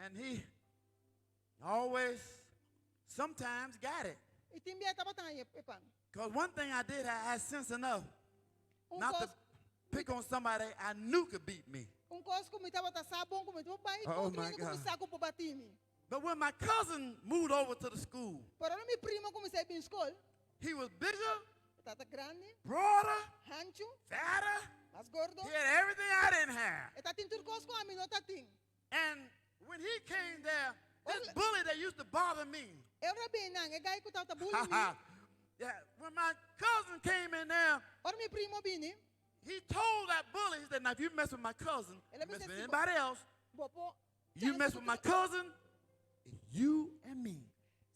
and he always sometimes got it. E tem bia tá batendo e pão. Because one thing I did, I had sense enough not to Coisa pick on somebody I knew could beat me. coisa como estava tá sabão como estava pai. Oh, Como my que God. me saco para bater me. But when my cousin moved over to the school, Pero mi primo comecei a ir em escola. he was bigger, Tata grande, broader, hancho, fatter. mais gordo. He had everything I didn't have. E tá tem turcos com a mim, não tá tem. And when he came there, this Well- bully that used to bother me, Eu era bem nang, e gai que tava bully me. yeah, when my cousin came in there, Ora mi primo bini, he told that bully, he said, now if you mess with my cousin, Ele you me mess said, with "Sibo." anybody else, bopo. you mess with my cousin, it's you and me.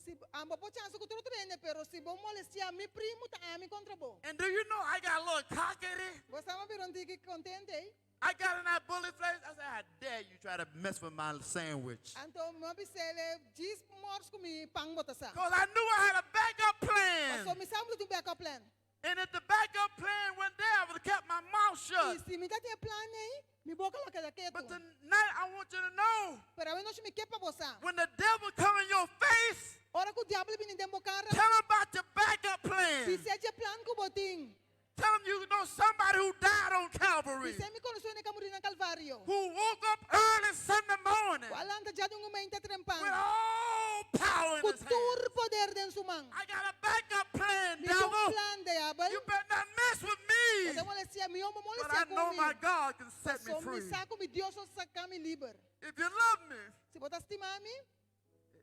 Si bopo chance ko turo trene, pero si bo molestia mi primo ta ami contra bo. And do you know I got a little cockedy? Bo sama biron tiki contente. I got in that bully place. I said, I dare you try to mess with my sandwich. Anto mo bisele gis mors ko mi pang bota sa. Because I knew I had a backup plan. So mi sam tu backup plan. And if the backup plan went there, I would have kept my mouth E shut. si mi dati plan nei, mi boka la kada keto. But tonight, I want you to know, Pero a no mi kepa bosa. when the devil come in your face, Ora ko diablo bini dembo cara. tell him about your backup Si plan. seja plan ko boting. Tell him you know somebody who died on Calvary, Si mi conosco ne kamuri ng Calvario. who woke up early Sunday morning Wala anta jadong umainta trempang. with all power in his hand. Kutur poder den sumang. I got a backup plan, Mi devil. plan diablo. You better not mess with me. Ito molestia mi omo But I molestia know ko my mi. God can set me So mi free. sako mi Dios sa kami liber. If you love me, Si botas ti mami,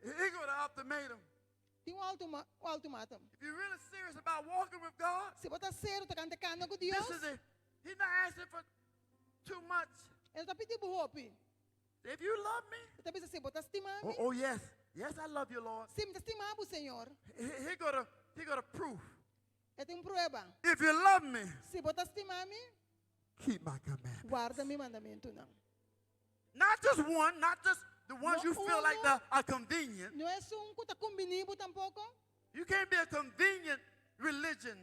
he go to ultimatum. ti ultimatum. If you're really serious about walking with God, Si botas zero ta kante kano ko this Dios. is it. He's not asking for too much. Ito tapi ti buhopi. If you love me, Ito bisa si botas ti mami. oh yes, yes, I love you, Lord. Si mitas ti mabu, Señor. He got a proof. Ito yung prueba. If you love me, Si botas ti mami, keep my commandments. guarda mi mandamento nang. Not just one, not just the ones No you feel like are convenient. No es un kuta kumbinibo tampoco. You can't be a convenient religion.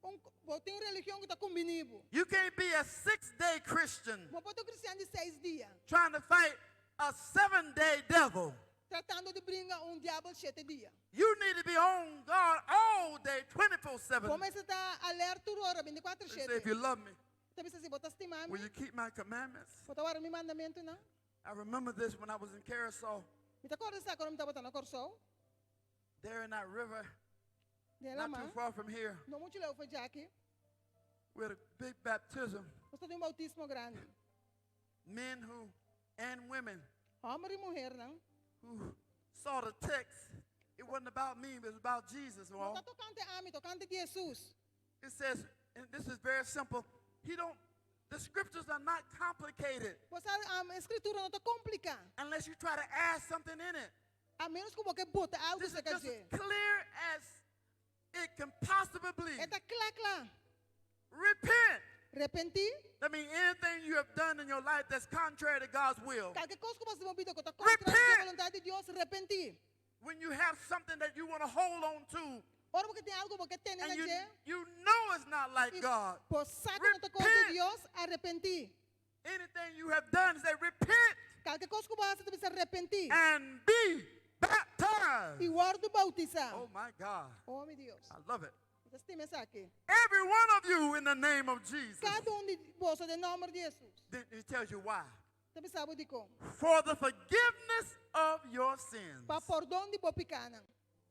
Un boting religión kuta kumbinibo. You can't be a 6-day Christian Mo poto cristiano de 6 dias. trying to fight a 7-day devil. Tratando de brincar un diabo 7 dias. You need to be on guard all day, 24/7. Como essa tá alerta hora 24/7. And say, if you love me, Tapi sa si botas ti mami. will you keep my commandments? Potawara mi mandamento nang. I remember this when I was in Carousel, Mita korsa sa konom tabata na korso. there in that river, De not lama. too far from here. No mucho leo fa Jackie. We had a big baptism. Basta yung bautismo grande. Men and women Homem e mulher nang. who saw the text. It wasn't about me, but it was about Jesus. Well, Mata tocante ami, tocante de Jesus. it says, and this is very simple. The scriptures are not complicated Basta escritura não tá complica. unless you try to add something in it. A menos que você bota algo This sa is just kaje. as clear as it can possibly be. Eta clac lá. Repent Repentir. That means anything you have done in your life that's contrary to God's will. Qualquer coisa que você tem ouvido que está contra a vontade de Deus, repentir. When you have something that you want to hold on to, Ora porque tem algo que tem na and gente, you know it's not like God. por saco outra coisa de Deus, arrepentir. Anything you have done, say repent Qualquer coisa que você tem que arrepentir. and be baptized. E guarda bautizar. Oh my God. Oh, meu Deus. I love it. Você tem aqui. Every one of you in the name of Jesus. Cada de vós, em nome de Jesus. Then it tells you why. Você sabe de como? For the forgiveness of your sins. Para perdão de boa picana.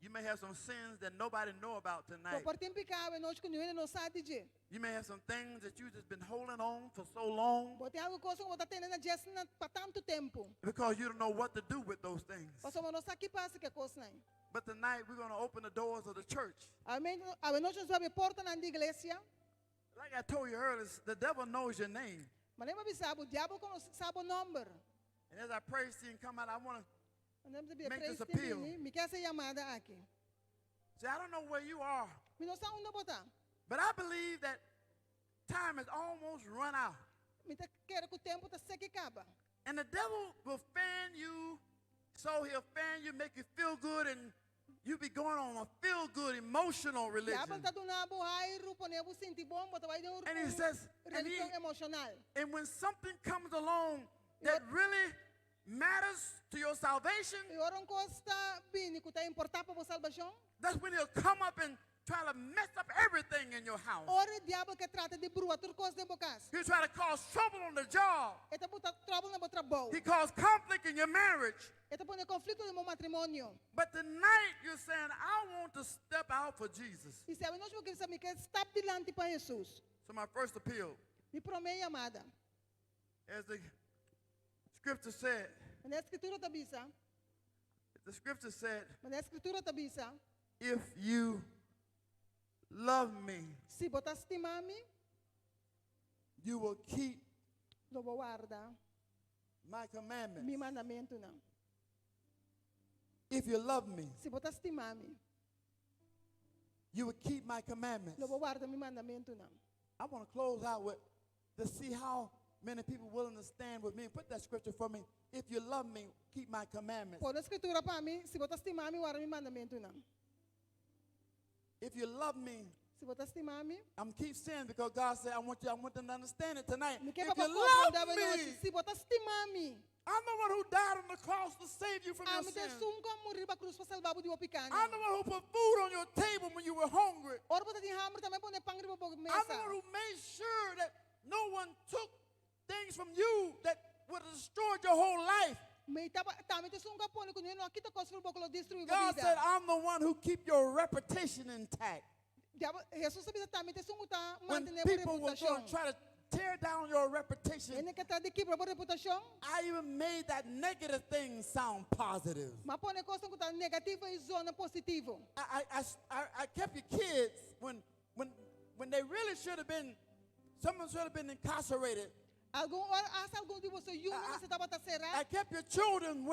You may have some sins that nobody know about tonight. Por tem pecado, nós que não sabe de. You may have some things that you've just been holding on for so long Tem algo que você está tendo na gente para tanto tempo. because you don't know what to do with those things. Mas não sabe que passa que coisa não. But tonight we're going to open the doors of the church. Amém. A nós vamos abrir porta na igreja. Like I told you earlier, the devil knows your name. Mas nem sabe, o diabo sabe o número. And as I pray, see him come out, I want to Make this appeal. Me quer essa chamada aqui. say, I don't know where you are, Me não sabe onde botar. but I believe that time has almost run out. Me quero que o tempo está se acaba. And the devil will fan you, so he'll fan you, make you feel good, and you be going on a feel-good, emotional Diabo religion. está dando bairro, pone você sentir bom, botar vai de And he says, religião emocional. and when something comes along that really matters to your salvation, E ora um coisa está bem, que está importante para a salvação. that's when he'll come up and try to mess up everything in your house. Ora o diabo que trata de brua, tudo coisa de bocas. He'll try to cause trouble on the job. Está botar trouble na trabalho. He caused conflict in your marriage. Está pone conflito no meu matrimônio. But tonight you're saying, I want to step out for Jesus. E sabe, nós vamos saber que está delante para Jesus. So my first appeal, Me promete amada. as the scripture said, Na escritura está bisa. the scripture said, Na escritura está bisa. if you love me, Se botar estimar-me, you will keep eu vou guardar my commandments. meu mandamento não. If you love me, Se botar estimar-me, you will keep my commandments. eu vou guardar meu mandamento não. I want to close out with to see how many people willing to stand with me. Put that scripture for me. If you love me, keep my commandments. Por escritura para mim, se botar estimar-me, guarda meu mandamento não. If you love me, Se botar estimar-me, I'm keep saying because God said I want them to understand it tonight. me If quer you para love noite. me, Se botar estimar-me, I'm the one who died on the cross to save you from your me sins. sunga morrer para cruz para salvar o de picana. I'm the one who put food on your table when you were hungry. Ora botar de hambre também pone pão para I'm the mesa. one who made sure that no one took things from you that would have destroyed your whole life. Me também te sunga pone quando eu não aqui tá coisa para lo destruir a God said, vida. I'm the one who keep your reputation intact. Jesus sabia também te sunga tá When manter a people will go reputação. and try to tear down your reputation, Ele que tá de quebra a reputação, I even made that negative thing sound positive. mas pone coisa que tá negativa e zona positivo. I kept your kids when they really should have been, someone should have been incarcerated. Algum de vocês você estava tá I cerrado. kept your children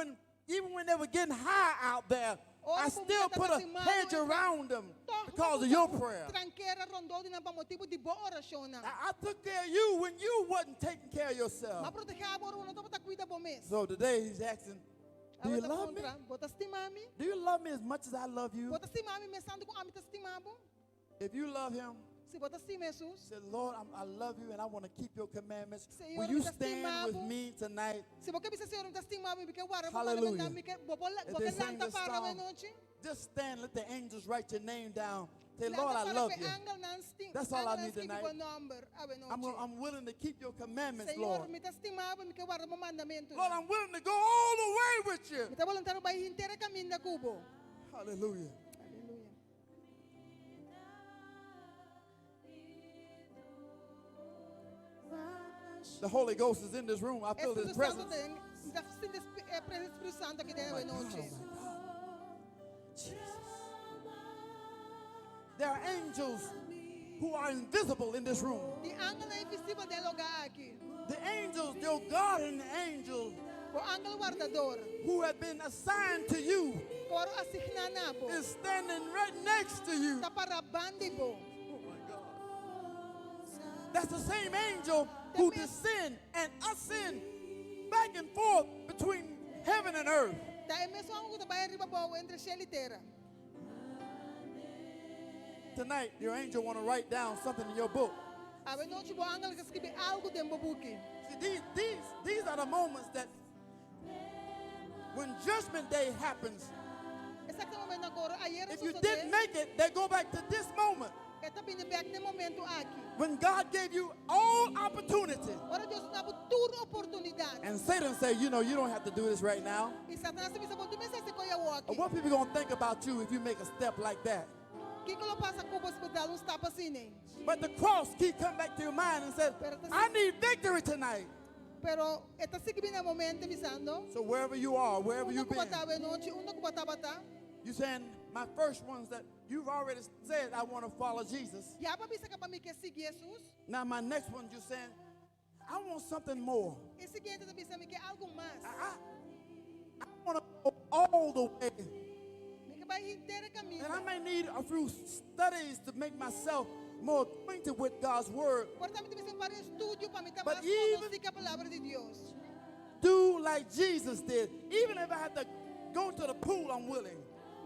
even when they were getting high out there, I still put a hedge around them because of your prayer. Tranqueira rondou de para motivo de boa oração. I took care of you when you wasn't taking care of yourself. Mas proteger agora não estava tá cuida bom mês. So today he's asking, do you love me? Bota estimar-me. Do you love me as much as I love you? Bota estimar-me, pensando com a mim estimado. If you love him, Se bota estima Jesus. say, Lord, I love you and I want to keep your commandments. Senhor, Will you me stand with estimado. me tonight? Se você pensa Senhor, não estimar-me, porque guarda Hallelujah. porque They sing lanta this para a song. noite. Just stand, let the angels write your name down. Say, Lord, I love you. That's all I need tonight. I'm willing to keep your commandments, Lord. Senhor, me estimava, me guarda o mandamento. Lord, I'm willing to go all the way with you. Me está voluntário para ir inteira caminho da cubo. Hallelujah. Aleluia. The Holy Ghost is in this room. I feel His Espírito Santo presence. tem, está sentindo a presença do Espírito Santo aqui dentro da noite. There are angels who are invisible in this room. De ángel invisível del lugar aqui. The angels, your guardian angel, O ángel guardador. who have been assigned to you, Coro asignado. is standing right next to you. Está para bandibo. Oh my God. That's the same angel who descend and ascend back and forth between heaven and earth. Da é mesmo algo que vai arriba boa entre céu e terra. Tonight, your angel want to write down something in your book. A noite bo angel que escreve algo dentro do book. See, these are the moments that when Judgment Day happens, Exacto momento agora, ayer if you didn't make it, they go back to this moment. Esta viene back no momento aqui. When God gave you all opportunity. Ora Deus dá toda oportunidade. And Satan say, you know, you don't have to do this right now. E Satanás me sabe, tu me sabe que eu aqui. What people going to think about you if you make a step like that? Que lo passa com você dar step assim, né? But the cross keep coming back to your mind and says, I need victory tonight. Pero esta sigue vindo momento visando. So wherever you are, wherever you've been, noite, you're saying, my first one's that you've already said, I want to follow Jesus. Ya pa bisa ka pa mi que sigue Jesus. Now my next one, you're saying, I want something more. E seguinte ta bisa mi que algo mais. I want to go all the way. Mi que vai inteiro caminho. And I may need a few studies to make myself more acquainted with God's word. Portanto, bisa para estudio pa mi ta But mais even- conhecer a palavra de Deus. Do like Jesus did. Even if I have to go to the pool, I'm willing.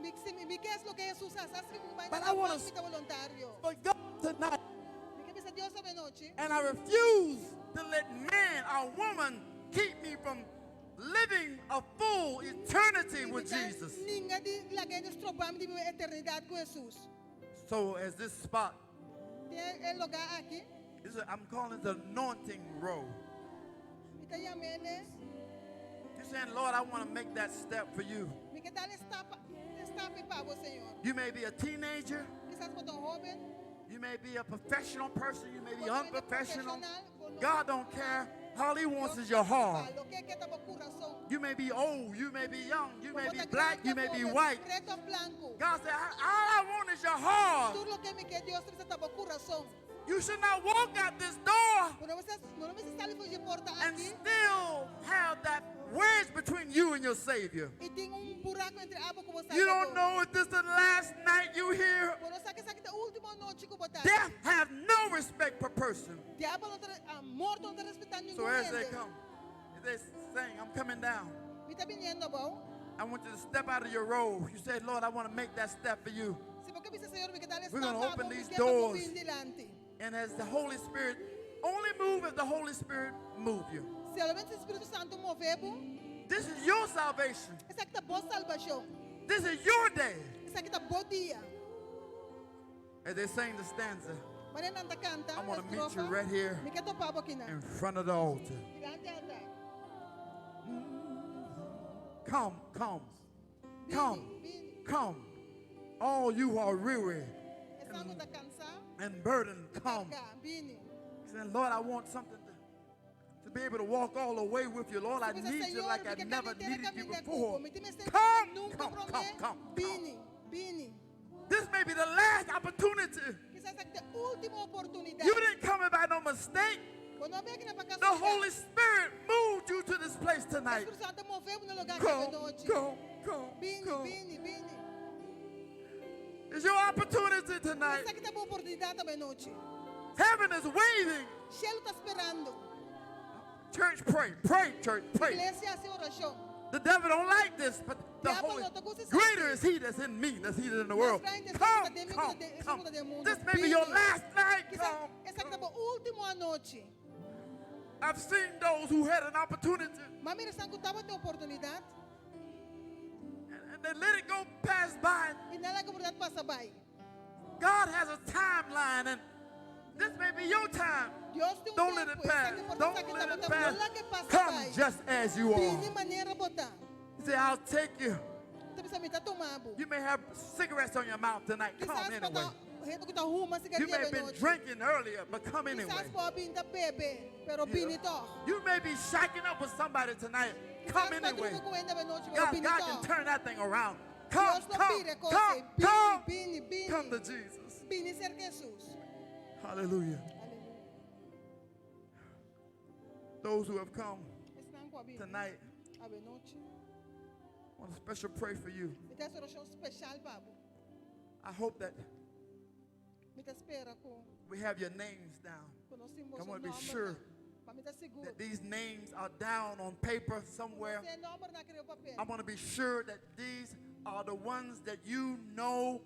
Mi que es lo que Jesus hace, mi vai But na I wanna mi ta voluntario. But God tonight, Mi que bisa Dios sabe noche. and I refuse to let man or woman keep me from living a full eternity with Jesus. Ninguém de la que estrobam de eternidade com Jesus. So as this spot, Tem el lugar aqui. I'm calling it the anointing row. Mi ta llamele. You're saying, Lord, I want to make that step for you. Mi que tal step para vos, Señor. You may be a teenager. Quizás por un joven. You may be a professional person. You may be Vos eres unprofessional. profesional, God don't care. All he wants is your heart. Lo que queda por corazón. You may be old. You may be young. You may Vos be te black. crees You may be joven, white. preto, blanco. God said, all I want is your heart. Tú lo que me que Dios te está por corazón. You should not walk out this door Pero no me sale por porta and aquí. still have that wedge between you and your Savior. Y tengo un buraco entre abo como You don't know if this is the last night you here. Pero sabe que esta última noche como tal. Death have no respect for person. Diabo no te morto no te respeta So ningún as they ente. come, as they saying, I'm coming down. Me está viniendo, bo. I want you to step out of your robe. You said, Lord, I want to make that step for you. Si porque dice Señor, me que tal We're gonna esta open abo, these me queda por doors. bien delante. And as the Holy Spirit, only move if the Holy Spirit move you. Si solamente el Espíritu Santo movebo, This is your salvation. esa que está boa salvação. This is your day. Esa que está bom dia. As they sing the stanza, Maria Nanda canta. I want to meet estrofa. you right here Me queda pabo aqui na. in front of the altar. Delante anda. Come, come, come, Vini. come. All you who are weary Essa água está cansada. and burdened, come. Carga, vini. He said, Lord, I want something to be able to walk all the way with you. Lord, I Dice, need you Señor, like I me que never caminhar needed you caminhar before. com me time sempre Come, nunca come, promé. come, come. Vini, vini. This may be the last opportunity. Quizás esta última oportunidade. You didn't come here by no mistake. Quando vem aqui na casa The Holy Spirit moved you to this place tonight. Espírito Santo moveu no lugar Come, que noite. come, come, Vini, come. vini, vini. It's your opportunity tonight. Essa que está boa oportunidade também noite. Heaven is waiting. Cielo está esperando. Church, pray, pray, church, pray. Iglesia hace oração. The devil don't like this, but the Diablo Holy no te gusta greater is he that's in me, that's he that's in the world. grande es Come, el que está come, dentro come. del mundo. This may be your Vini. last night. Quizás Come. essa que está boa última noite. I've seen those who had an opportunity Mas mira, Santo estava tem oportunidade and they let it go pass by. e nada que a oportunidade passa by. God has a timeline, and this may be your time. Deus tem Don't let it tempo. pass. Essa que Don't oportunidade que let está it botando, pass. não lá que passa Come by. just as you are. Vini maneira botar. He said, I'll take you. Então precisa me tá tomando. You may have cigarettes on your mouth tonight. Come Quizás anyway. botar gente que tá ruma You may cigarrinha have been noite. drinking earlier, but come anyway. Quizás pode vir da bebe, pero vini to. You may be shacking up with somebody tonight. Come Quizás anyway. madruga com ainda noite, pero God, vini God can to. turn that thing around. Come, Deus não come, pira come, coisa. come. Vini, vini, Come to vini. Jesus. Vini ser Jesus. Hallelujah. Aleluia. Those who have come Estão com a Bíblia. tonight, A noite. I want to special pray for you. E tem essa oração especial, Pablo. I hope that Me te espera com we have your names down. nós I temos want to be sure para me te seguro. that these names are down on paper somewhere. Você número naquele papel. I want to be sure that these are the ones that you know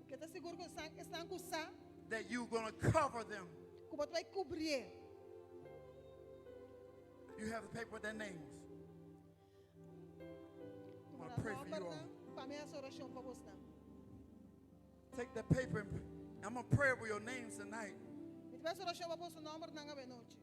Que te seguro que estão com sa, that you're going to cover them. que você vai cobrir. You have the paper with their names. I want to pray for you all. Para minha oração para você. Take that paper and I'm going to pray over your names tonight. Me te peço oração para você número na noite.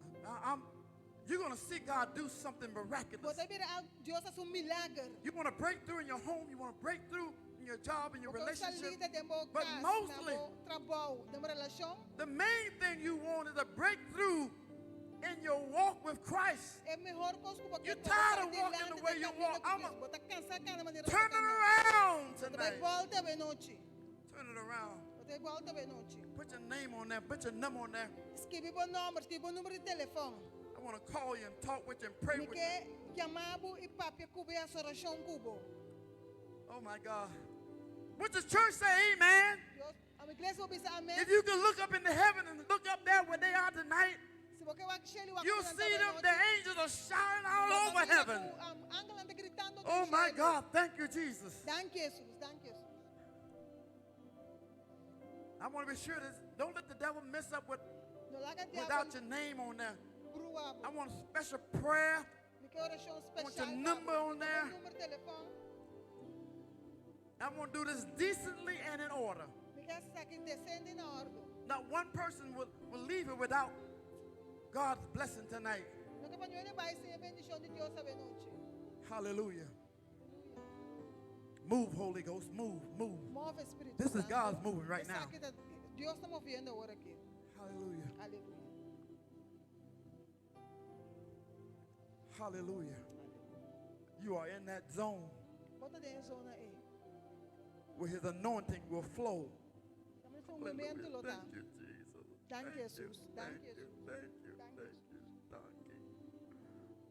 You're going to see God do something miraculous. Você verá Deus faz milagre. You want to break through in your home. You want to break through in your job, in your Porque você relationship. lida de uma But casa, mostly, de um trabalho, de uma relação. the main thing you want is a breakthrough in your walk with Christ. É melhor coisa que você You're tired of walking the way you walk. Você cansa cada maneira. Turn it around Você tonight. volta bem noite. Turn it around. Você volta bem noite. Put your name on there. Put your number on there. Escreve o número, escreve o número de telefone. I want to call you and talk with you and pray Me with you. quer chamar e papi cobrir a oração cubo. Oh my God. Would the church say amen? A igreja vai dizer amém. If you can look up into heaven and look up there where they are tonight, Se você vai chegar lá, you'll see them. The angels are shouting all over heaven. Oh my God. Thank you, Jesus. Thank you, Jesus. Thank you, Jesus. I want to be sure that don't let the devil mess up with No laga without diabo your name on there. bruabo. I want a special prayer. Me quer oração I want especial. your number on there. Número de telefone. I'm going to do this decently and in order. Me quer saber descende na ordem. Not one person will leave it without God's blessing tonight. No que panyo vai ser a bendição de Deus essa noite. Hallelujah. Move, Holy Ghost. Move, move. Move Espírito This is Santo. God's moving right Essa now. aqui tá- Deus está movendo agora aqui. Hallelujah. Aleluia. Hallelujah. You are in that zone Bota dentro da zona aí. where his anointing will flow. Também foi momento lá. Thank you, Jesus. Thank you, Jesus. Thank you, Thank you, Jesus. thank you, Thank thank you, you, thank you.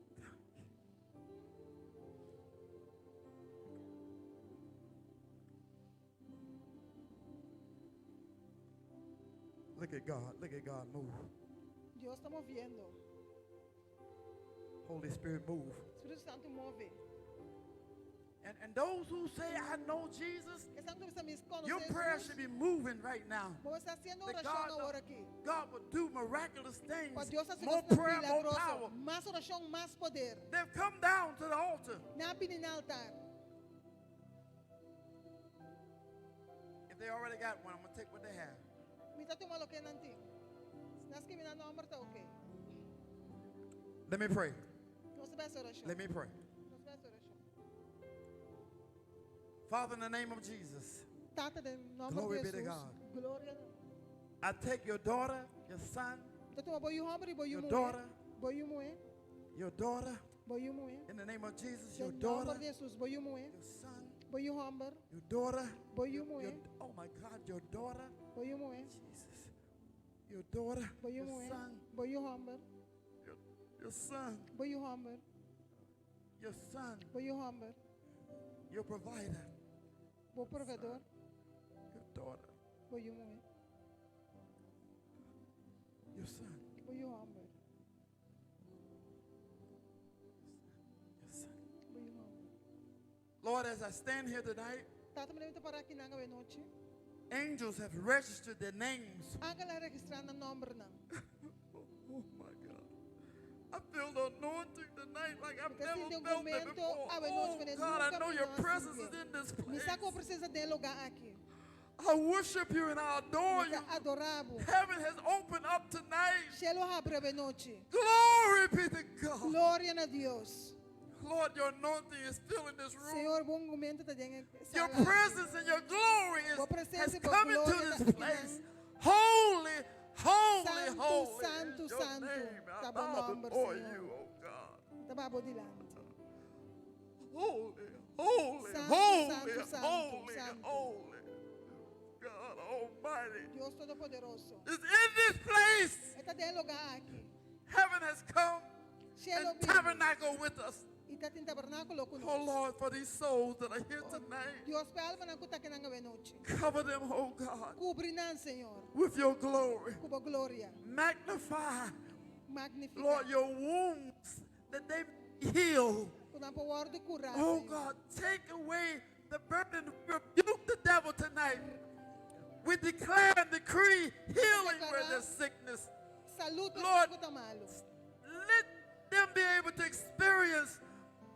Look at God move. Deus está movendo. Holy Spirit move. Espírito Santo move. And those who say, I know Jesus, Estão que você me your conhece. prayer should be moving right now. Você está haciendo That oração agora aqui. God will do miraculous things. Para Deus fazer More coisas prayer, more power. milagrosas. Mais oração, mais poder. They've come down to the altar. Na pina altar. If they already got one, I'm going to take what they have. Me tá tomando o que nanti. Nas que me na número tá ok. Let me pray. Nós vai essa oração. Let me pray. Nós vai essa oração. Father, in the name of Jesus, Tata de nome Glory de be to Jesus. God. Glória. I take your daughter, your son, Tá tomando boiu homem, boiu your mulher. daughter, Boiu mulher. your daughter, Boiu mulher. in the name of Jesus, Em your nome daughter, de Jesus, boiu mulher. your son, Boiu homem. your daughter, Boiu your, mulher. oh my God, your daughter, Boiu mulher. Jesus, your daughter, Boiu your mulher. son, Boiu homem. your son, Boiu homem. your son, Boiu homem. your provider, Bo provedor. your daughter, Boiu mulher. your son, Boiu homem. your son. Boiu homem. Lord, as I stand here tonight, Tata me levanta para aqui na noite. angels have registered their names. Angela registrando o nome não. Oh my God. I feel the anointing tonight like I've Porque never sinto felt it momento, before. a Oh noite, God, I nunca know vi your nada presence assim. is in this Me place. sacou precisa de lugar aqui. I worship you and I adore you. Adorabo. Heaven has opened up tonight. Cielo abre a noite. Glory be to God. Glória a Deus. Lord, your anointing is filling this room. Senhor, bom momento está dentro. Your presence and your glory Tua presença has e tua come into glória this está place. aqui. Holy, holy, Santo, holy. santo, is your santo. name. I Tá bom bow nome, before Senhor. you, oh God. Tá babo dilante. Holy, holy, Santo, holy, santo, santo, holy, santo. holy. God Almighty Deus Todo-Poderoso. is in this place. Está dentro lugar aqui. Heaven has come Cielo and vive. tabernacle with us. E está em tabernáculo Oh conosco. Lord, for these souls that are here tonight. Deus pe alma na kuta que nanga noite. Cover them, oh God, Cubre nan, Senhor. with your glory. Cuba glória. Magnify, Magnifica. Lord, your wounds that they may heal. Kuna power de curar, Oh Senhor. God, take away the burden. Rebuke the devil tonight. We declare and decree healing where there's sickness. Salud para Lord, o tamalo. Let them be able to experience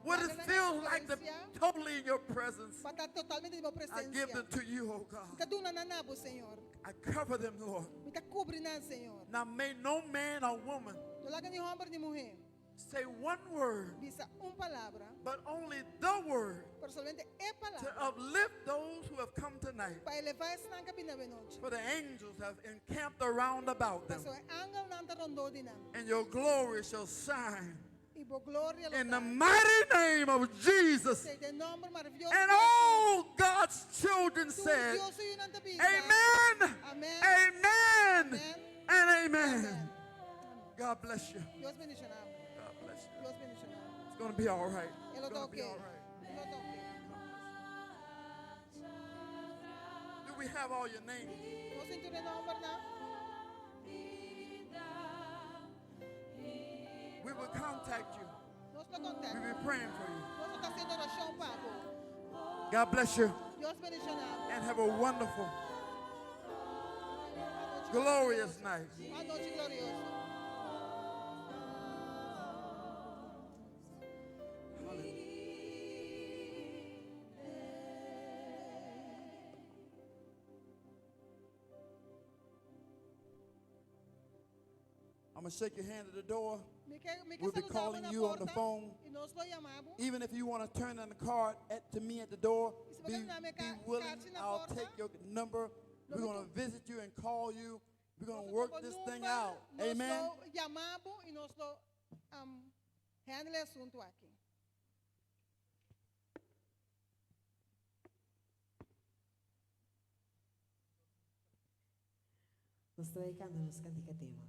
what it feels like to be totally in your presence. Para estar totalmente em tua I give presença. them to you, oh God. Kaduna na nabo, Senhor. I cover them, Lord. Mita cubre nan, Senhor. Now may no man or woman Tulaga ni homem ni mulher. say one word, Bisa palabra, but only the word pero solamente é to palavra. uplift those who have come tonight. Para elevar esse nanga pinabenoche. For the angels have encamped around about them, Paso angel nanta rondo dinam. and your glory shall shine. Ibo gloria In the mighty name of Jesus. Sei de nombre maravilhoso. And all God's children Tu said, Dios y una vida. Amen, Amen. amen, Amen. and amen. Amen. God bless you. Dios bendicionado. God bless you. Dios bendicionado. It's going to be all right. Ele It's está going to be ok. all right. Ele está ok. Do we have all your names? Vos sentir o nombre, não? We will contact you. Nós lo We'll contactamos. be praying for you. Nós está haciendo oración para vos. God bless you Dios bendicionado. and have a wonderful, glorious night. Uma noite gloriosa. I'm going to shake your hand at the door. Me We'll be saludamos calling na you on the porta phone. e nós lo llamamos. Even if you want to turn in the card to me at the door, E se be, você não me be willing. carte na I'll porta, take your number. We're Logo going to visit you and call you. We're going to nós work temos this número, thing out. nós Amen. lo llamamos e nós lo handle assunto aqui. Nós estamos cantando nos cantica tema.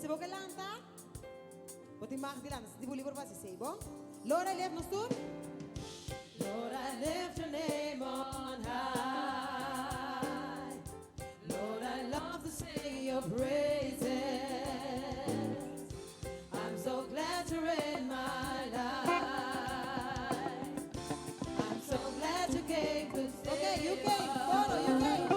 Se você lanta, você mag de lanta, se você livre para se bom. Lord, I lift nos toe. Lord, I lift your name on high. Lord, I love to sing your praises. I'm so glad you're in my life. I'm so glad you came to save. Okay, you came. Follow, you came.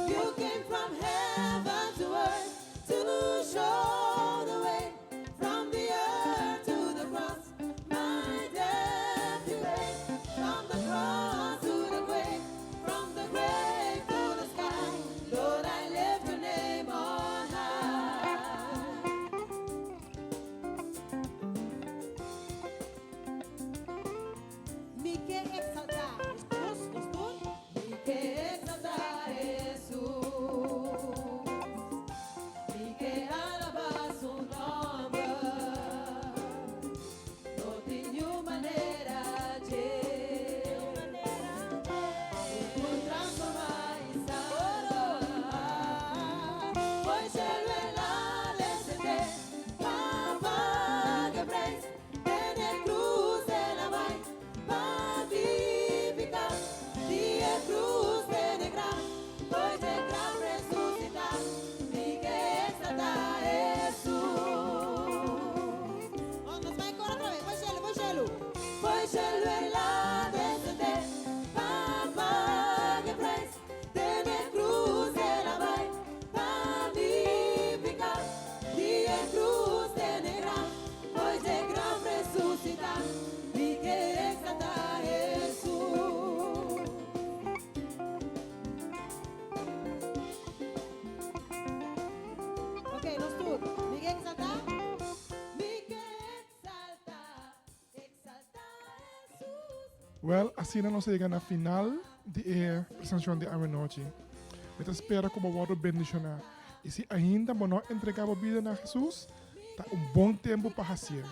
You came from heaven to earth to show the way from the earth to the cross. My death you paid from the cross to the grave, from the grave to the sky. Lord, I lift your name on high. Mi que exaltar Jesús, mi que exaltar Jesús, mi que alabar su nombre, no tenho maneira de transformar em salvar, pois ele é lá descender, pagar preço, tem cruz ela vai magnificar, dia cruz tem grau, pois é grau ressuscitar, me que exaltar Jesus. Nos vai agora outra vez, vai gelo. Pois ele é lá descender, pagar preço, tem cruz ela vai magnificar, dia cruz tem grau, pois é grau ressuscitar, me que exaltar Jesus. Ok, nós tudo. Me que exaltar? Me que exaltar, exaltar Jesus. Well, assim nós chegamos na final de apresentação de Arenochi. Eu espero que o Senhor bendicionar. E se ainda não entregar a vida a Jesus, está bom tempo para fazer.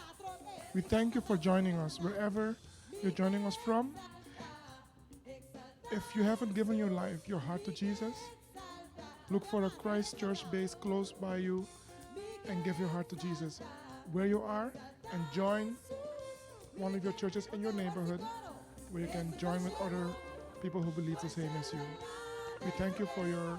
We thank you for joining us wherever you're joining us from. If you haven't given your life, your heart to Jesus, look for a Christ Church base close by you and give your heart to Jesus where you are, and join one of your churches in your neighborhood where you can join with other people who believe the same as you. We thank you for your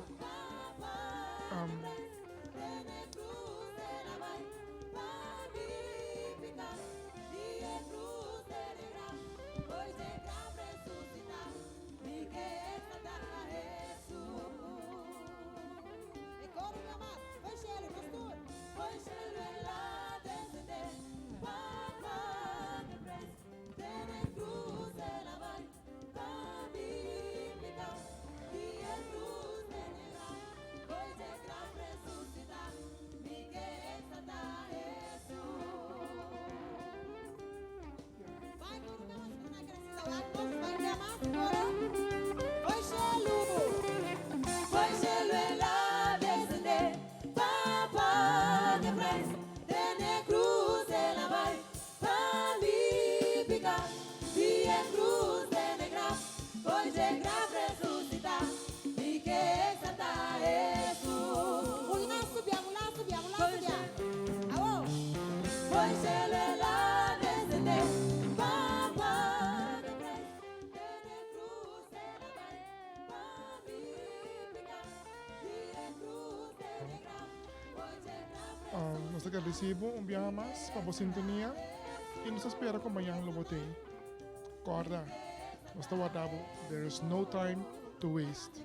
nos agradecemos un viaje más para vos sintonía y nos espera con mañana lo bote. Corda, nos está guardado. There is no time to waste.